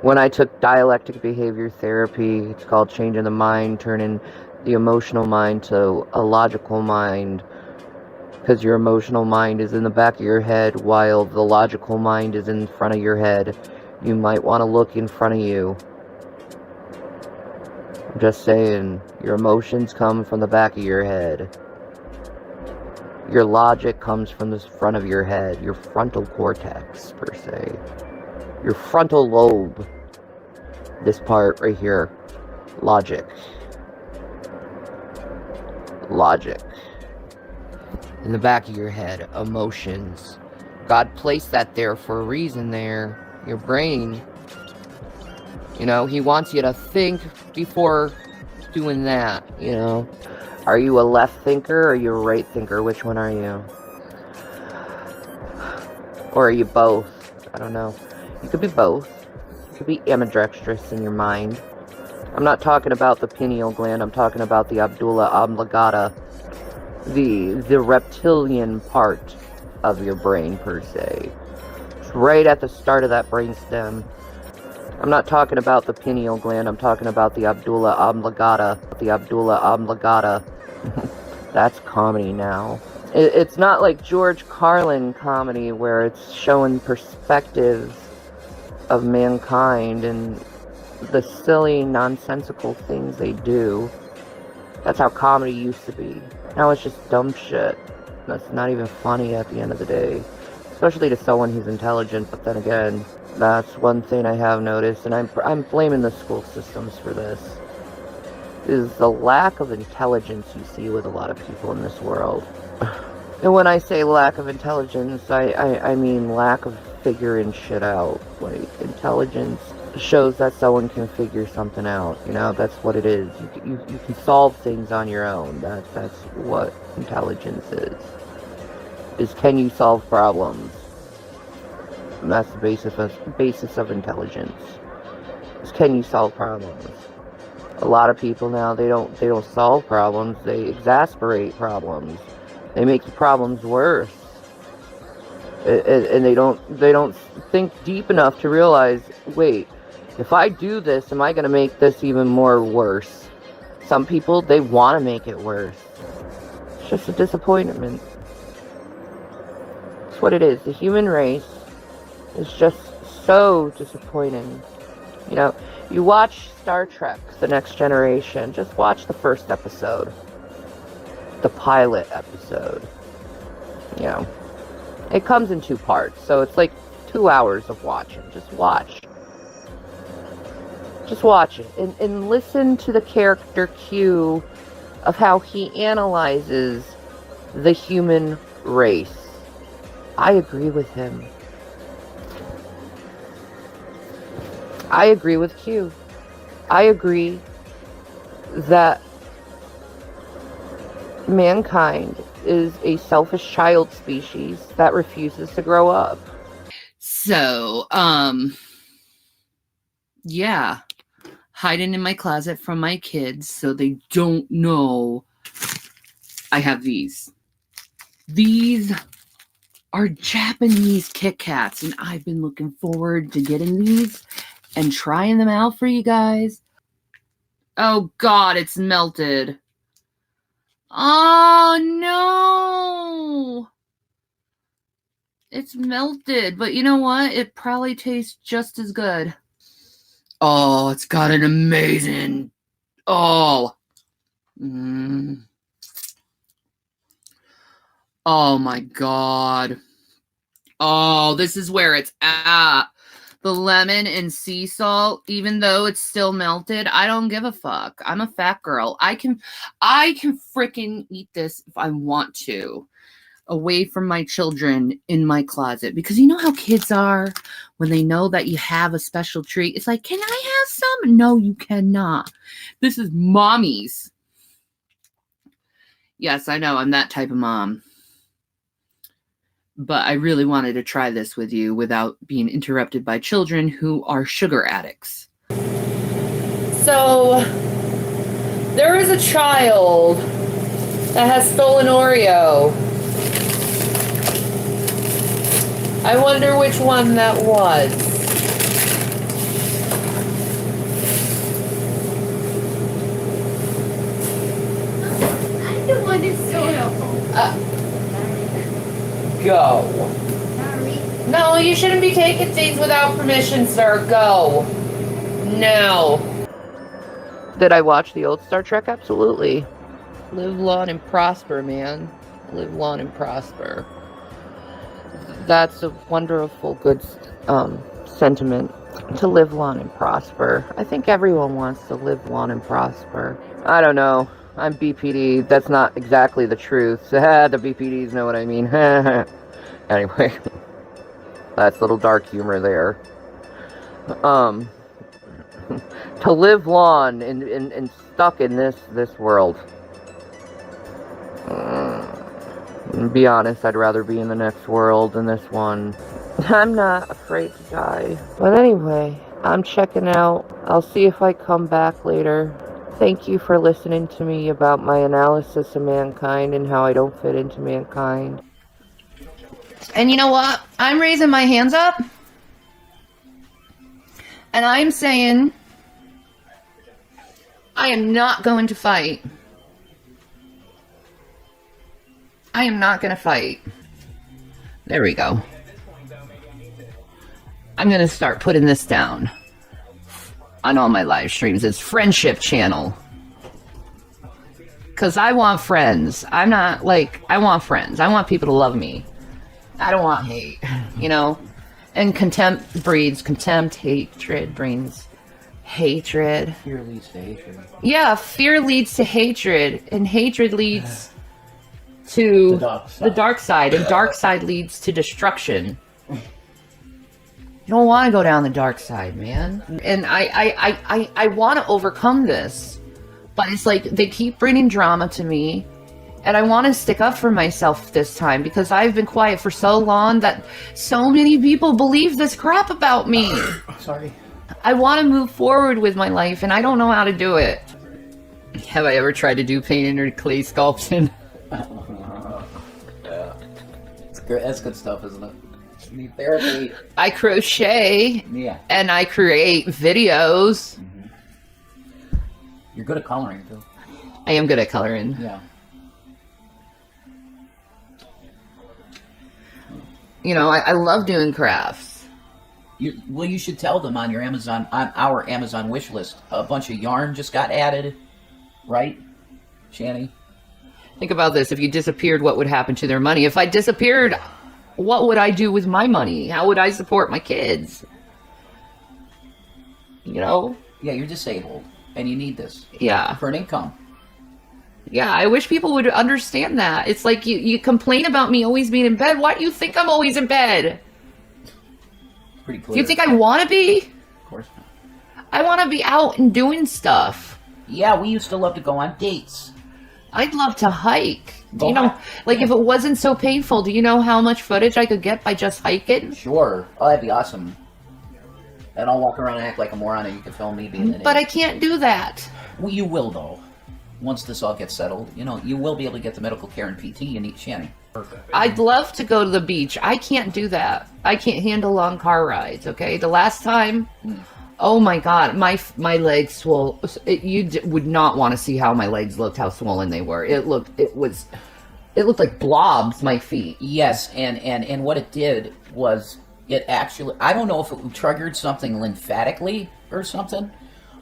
S6: when I took dialectic behavior therapy, it's called changing the mind, turning the emotional mind to a logical mind. Because your emotional mind is in the back of your head while the logical mind is in front of your head. You might want to look in front of you. I'm just saying, your emotions come from the back of your head. Your logic comes from the front of your head, your frontal cortex, per se. Your frontal lobe. This part right here. Logic. logic. In the back of your head, emotions. God placed that there for a reason there. Your brain. You know, he wants you to think before doing that, you know. Are you a left thinker or are you a right thinker? Which one are you? Or are you both? I don't know. You could be both. You could be ambidextrous in your mind. I'm not talking about the pineal gland. I'm talking about the medulla oblongata. The reptilian part of your brain, per se. It's right at the start of that brainstem. I'm not talking about the pineal gland. I'm talking about the medulla oblongata. The medulla oblongata. That's comedy now. It's not like George Carlin comedy where it's showing perspectives of mankind and the silly, nonsensical things they do. That's how comedy used to be. Now it's just dumb shit. That's not even funny at the end of the day. Especially to someone who's intelligent, but then again, that's one thing I have noticed, and I'm blaming the school systems for this, is the lack of intelligence you see with a lot of people in this world. And when I say lack of intelligence, I mean lack of figuring shit out. Like, intelligence shows that someone can figure something out, you know, that's what it is. You can solve things on your own. That's what intelligence is can you solve problems? And that's the basis of intelligence, is can you solve problems? A lot of people now, they don't solve problems, they exasperate problems. They make the problems worse. And they don't think deep enough to realize, wait, if I do this, am I going to make this even more worse? Some people, they want to make it worse. It's just a disappointment. It's what it is. The human race is just so disappointing. You know, you watch Star Trek, The Next Generation, just watch the first episode. The pilot episode. You know, it comes in 2 parts, so it's like 2 hours of watching. Just watch. Just watch it and listen to the character Q of how he analyzes the human race. I agree with him. I agree with Q. I agree that mankind is a selfish child species that refuses to grow up.
S2: So, yeah. Hiding in my closet from my kids so they don't know I have these. These are Japanese Kit Kats, and I've been looking forward to getting these and trying them out for you guys. Oh God, it's melted. Oh no! It's melted, but you know what? It probably tastes just as good. Oh, it's got an amazing... Oh. Oh my God. Oh, this is where it's at. The lemon and sea salt, even though it's still melted, I don't give a fuck. I'm a fat girl. I can freaking eat this if I want to. Away from my children in my closet. Because you know how kids are when they know that you have a special treat. It's like, can I have some? No, you cannot. This is mommy's. Yes, I know. I'm that type of mom. But I really wanted to try this with you without being interrupted by children who are sugar addicts. So, there is a child that has stolen Oreo. I wonder which one that was.
S5: I'm the one who stole it.
S2: Go.
S5: Sorry.
S2: No, you shouldn't be taking things without permission, sir. Go. No.
S6: Did I watch the old Star Trek? Absolutely. Live long and prosper, man. Live long and prosper. That's a wonderful, good sentiment. To live long and prosper. I think everyone wants to live long and prosper. I don't know. I'm BPD. That's not exactly the truth. The BPDs know what I mean. Anyway, that's a little dark humor there. To live long and stuck in this world. Be honest, I'd rather be in the next world than this one. I'm not afraid to die. But anyway, I'm checking out. I'll see if I come back later. Thank you for listening to me about my analysis of mankind and how I don't fit into mankind.
S2: And you know what? I'm raising my hands up. And I'm saying, I am not going to fight. I am not going to fight. There we go. I'm going to start putting this down on all my live streams. It's friendship channel. Because I want friends. I'm not like, I want friends. I want people to love me. I don't want hate, you know? And contempt breeds contempt, hatred brings hatred.
S1: Fear leads to hatred.
S2: Yeah, fear leads to hatred, and hatred leads to the dark side, and dark side leads to destruction. You don't want to go down the dark side, man. And I want to overcome this, but it's like they keep bringing drama to me, and I want to stick up for myself this time because I've been quiet for so long that so many people believe this crap about me.
S1: Sorry.
S2: I want to move forward with my life, and I don't know how to do it. Have I ever tried to do painting or clay sculpting?
S1: Yeah. That's good stuff, isn't it? You need therapy.
S2: I crochet.
S1: Yeah.
S2: And I create videos.
S1: Mm-hmm. You're good at coloring, too.
S2: I am good at coloring.
S1: Yeah.
S2: You know, I love doing crafts.
S1: You should tell them on your Amazon, on our Amazon wish list, a bunch of yarn just got added, right, Shanny?
S2: Think about this. If you disappeared, what would happen to their money? If I disappeared, what would I do with my money? How would I support my kids? You know?
S1: Yeah, you're disabled, and you need this.
S2: Yeah.
S1: For an income.
S2: Yeah, I wish people would understand that. It's like you complain about me always being in bed. Why do you think I'm always in bed?
S1: Pretty clear.
S2: Do you think I want to be?
S1: Of course not.
S2: I want to be out and doing stuff.
S1: Yeah, we used to love to go on dates.
S2: I'd love to hike. Do you
S1: Go
S2: know,
S1: hike.
S2: like if it wasn't so painful, do you know how much footage I could get by just hiking?
S1: Sure. Oh, that'd be awesome. And I'll walk around and act like a moron and you can film me being an
S2: But I
S1: idiot.
S2: can't do that.
S1: Well, you will, though. Once this all gets settled, you know, you will be able to get the medical care and PT you need, Shanny. Perfect.
S2: I'd love to go to the beach. I can't do that. I can't handle long car rides, okay? The last time, oh my God, my legs swole. You would not want to see how my legs looked, how swollen they were. It looked like blobs, my feet.
S1: Yes, and what it did was it actually, I don't know if it triggered something lymphatically or something,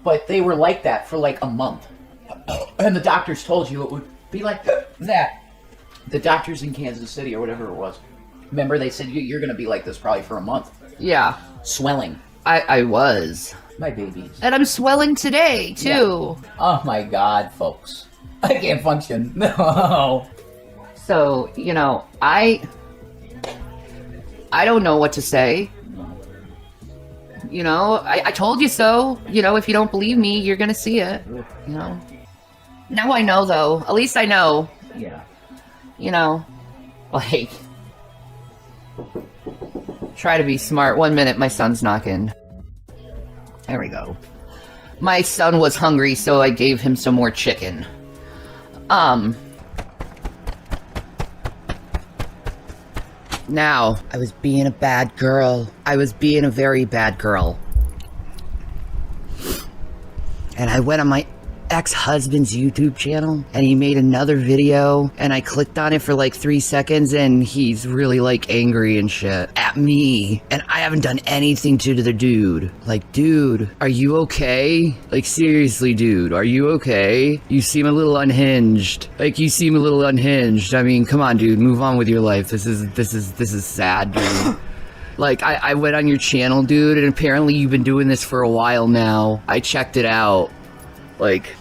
S1: but they were like that for like a month. And the doctors told you it would be like that. The doctors in Kansas City or whatever it was. Remember, they said you're going to be like this probably for a month.
S2: Yeah.
S1: Swelling.
S2: I was.
S1: My babies.
S2: And I'm swelling today, too.
S1: Yeah. Oh my God, folks. I can't function. No.
S2: So, you know, I don't know what to say. You know, I told you so. You know, if you don't believe me, you're going to see it. You know. Now I know, though. At least I know.
S1: Yeah.
S2: You know, like, try to be smart. 1 minute, my son's knocking. There we go. My son was hungry, so I gave him some more chicken. Now, I was being a bad girl. I was being a very bad girl. And I went on my ex-husband's YouTube channel and he made another video and I clicked on it for like 3 seconds and he's really like angry and shit at me and I haven't done anything to the dude. Like, dude, are you okay? Like, seriously, dude, are you okay? You seem a little unhinged. Like, you seem a little unhinged. I mean, come on, dude, move on with your life. This is sad, dude. Like, I went on your channel, dude, and apparently you've been doing this for a while now. I checked it out. Like,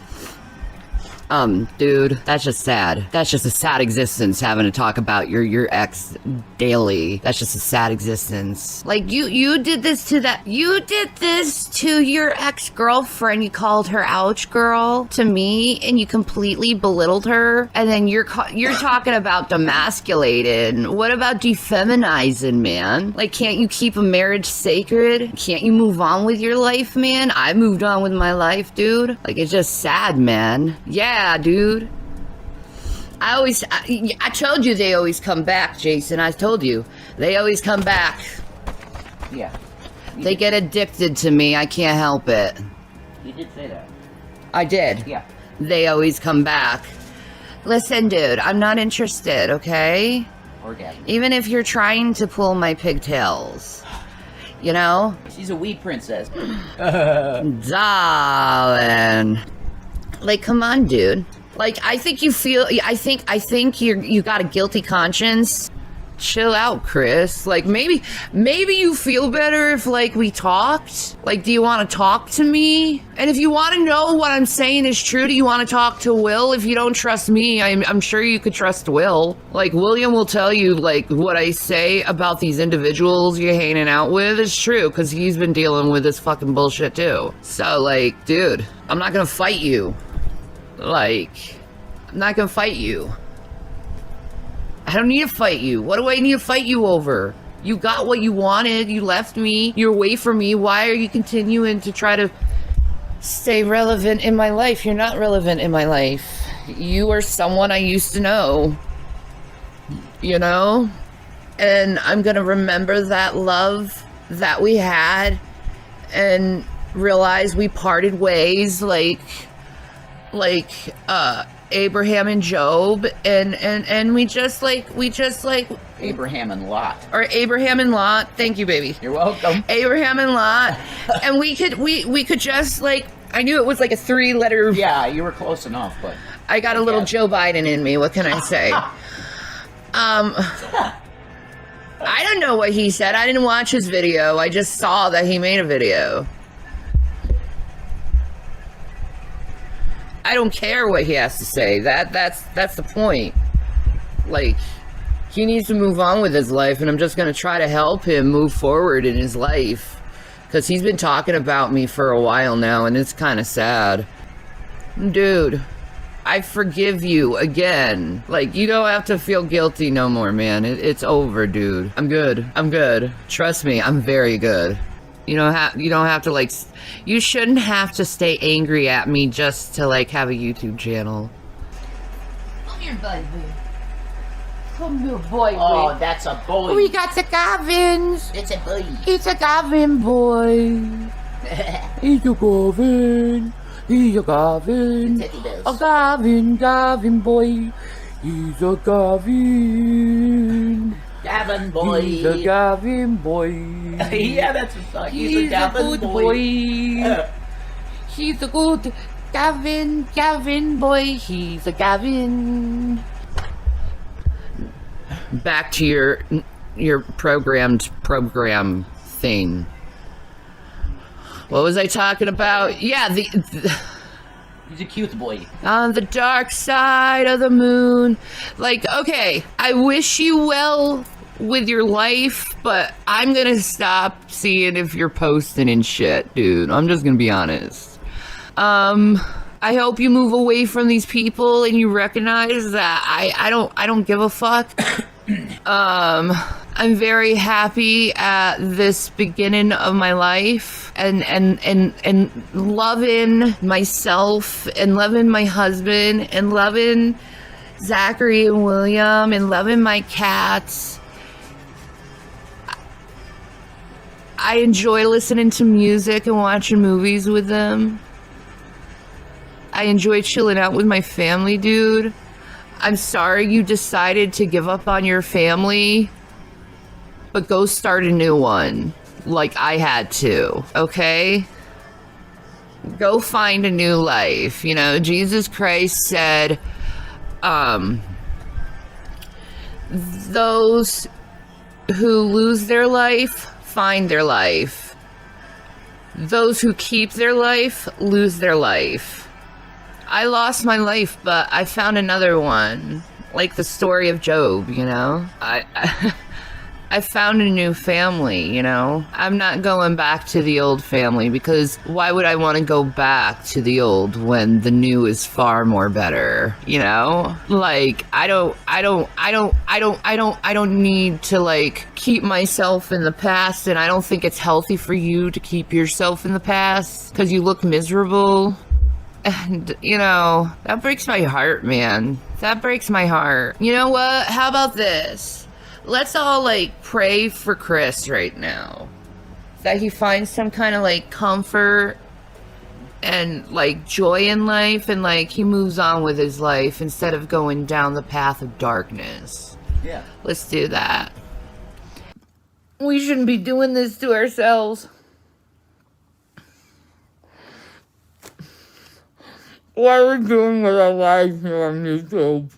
S2: Dude, that's just sad. That's just a sad existence, having to talk about your ex daily. That's just a sad existence. Like, you did this to your ex-girlfriend. You called her ouch girl to me, and you completely belittled her. And then you're talking about demasculated. What about defeminizing, man? Like, can't you keep a marriage sacred? Can't you move on with your life, man? I moved on with my life, dude. Like, it's just sad, man. Yeah, dude. I told you they always come back, Jason. I told you. They always come back.
S1: Yeah.
S2: They get addicted to me. I can't help it.
S1: You did say that.
S2: I did.
S1: Yeah.
S2: They always come back. Listen, dude, I'm not interested, okay?
S1: Orgasm.
S2: Even if you're trying to pull my pigtails. You know?
S1: She's a weed princess.
S2: Darling. Like, come on, dude. Like, I think you got a guilty conscience. Chill out, Chris. Like, maybe you feel better if, like, we talked. Like, do you want to talk to me? And if you want to know what I'm saying is true, do you want to talk to Will? If you don't trust me, I'm sure you could trust Will. Like, William will tell you, like, what I say about these individuals you're hanging out with is true, because he's been dealing with this fucking bullshit, too. So, like, dude, I'm not gonna fight you. Like, I'm not gonna fight you. I don't need to fight you. What do I need to fight you over? You got what you wanted. You left me. You're away from me. Why are you continuing to try to stay relevant in my life? You're not relevant in my life. You are someone I used to know. You know? And I'm gonna remember that love that we had and realize we parted ways like Abraham and Job, and we just like
S1: Abraham and Lot.
S2: Or Abraham and Lot. Thank you, baby.
S1: You're welcome.
S2: Abraham and Lot. And we could just, like, I knew it was like a 3-letter.
S1: Yeah, you were close enough, but
S2: I got a little Joe Biden in me. What can I say? I don't know what he said. I didn't watch his video. I just saw that he made a video. I don't care what he has to say. That's the point. Like, he needs to move on with his life, and I'm just gonna try to help him move forward in his life, because he's been talking about me for a while now, and it's kind of sad. Dude, I forgive you again. Like, you don't have to feel guilty no more, man. It's over, dude. I'm good. Trust me, I'm very good. You don't have to, like, you shouldn't have to stay angry at me just to, like, have a YouTube channel. Come here, baby. Come here, boy.
S1: Oh, that's a boy.
S2: We got the Gavins.
S1: It's a boy.
S2: It's a Gavin boy. It's a Gavin. He's a Gavin. A Gavin boy. He's a Gavin.
S1: Gavin boy.
S2: He's a Gavin boy.
S1: Yeah, that's a song.
S2: He's a Gavin boy. He's a good Gavin boy. He's a Gavin. Back to your program thing. What was I talking about? Yeah,
S1: He's a cute boy.
S2: On the dark side of the moon. Like, okay, I wish you well with your life, but I'm gonna stop seeing if you're posting and shit, dude. I'm just gonna be honest. I hope you move away from these people and you recognize that I don't give a fuck. I'm very happy at this beginning of my life and loving myself and loving my husband and loving Zachary and William and loving my cats. I enjoy listening to music and watching movies with them. I enjoy chilling out with my family, dude. I'm sorry you decided to give up on your family, but go start a new one, like I had to, okay? Go find a new life. You know, Jesus Christ said, those who lose their life, find their life. Those who keep their life, lose their life.
S7: I lost my life, but I found another one. Like the story of Job, you know? I found a new family, you know? I'm not going back to the old family because why would I want to go back to the old when the new is far more better, you know? Like, I don't need to like keep myself in the past, and I don't think it's healthy for you to keep yourself in the past because you look miserable. And, you know, that breaks my heart, man. That breaks my heart. You know what? How about this? Let's all, like, pray for Chris right now. That he finds some kind of, like, comfort and, like, joy in life. And, like, he moves on with his life instead of going down the path of darkness.
S1: Yeah.
S7: Let's do that. We shouldn't be doing this to ourselves. Why are we doing with our lives here on YouTube?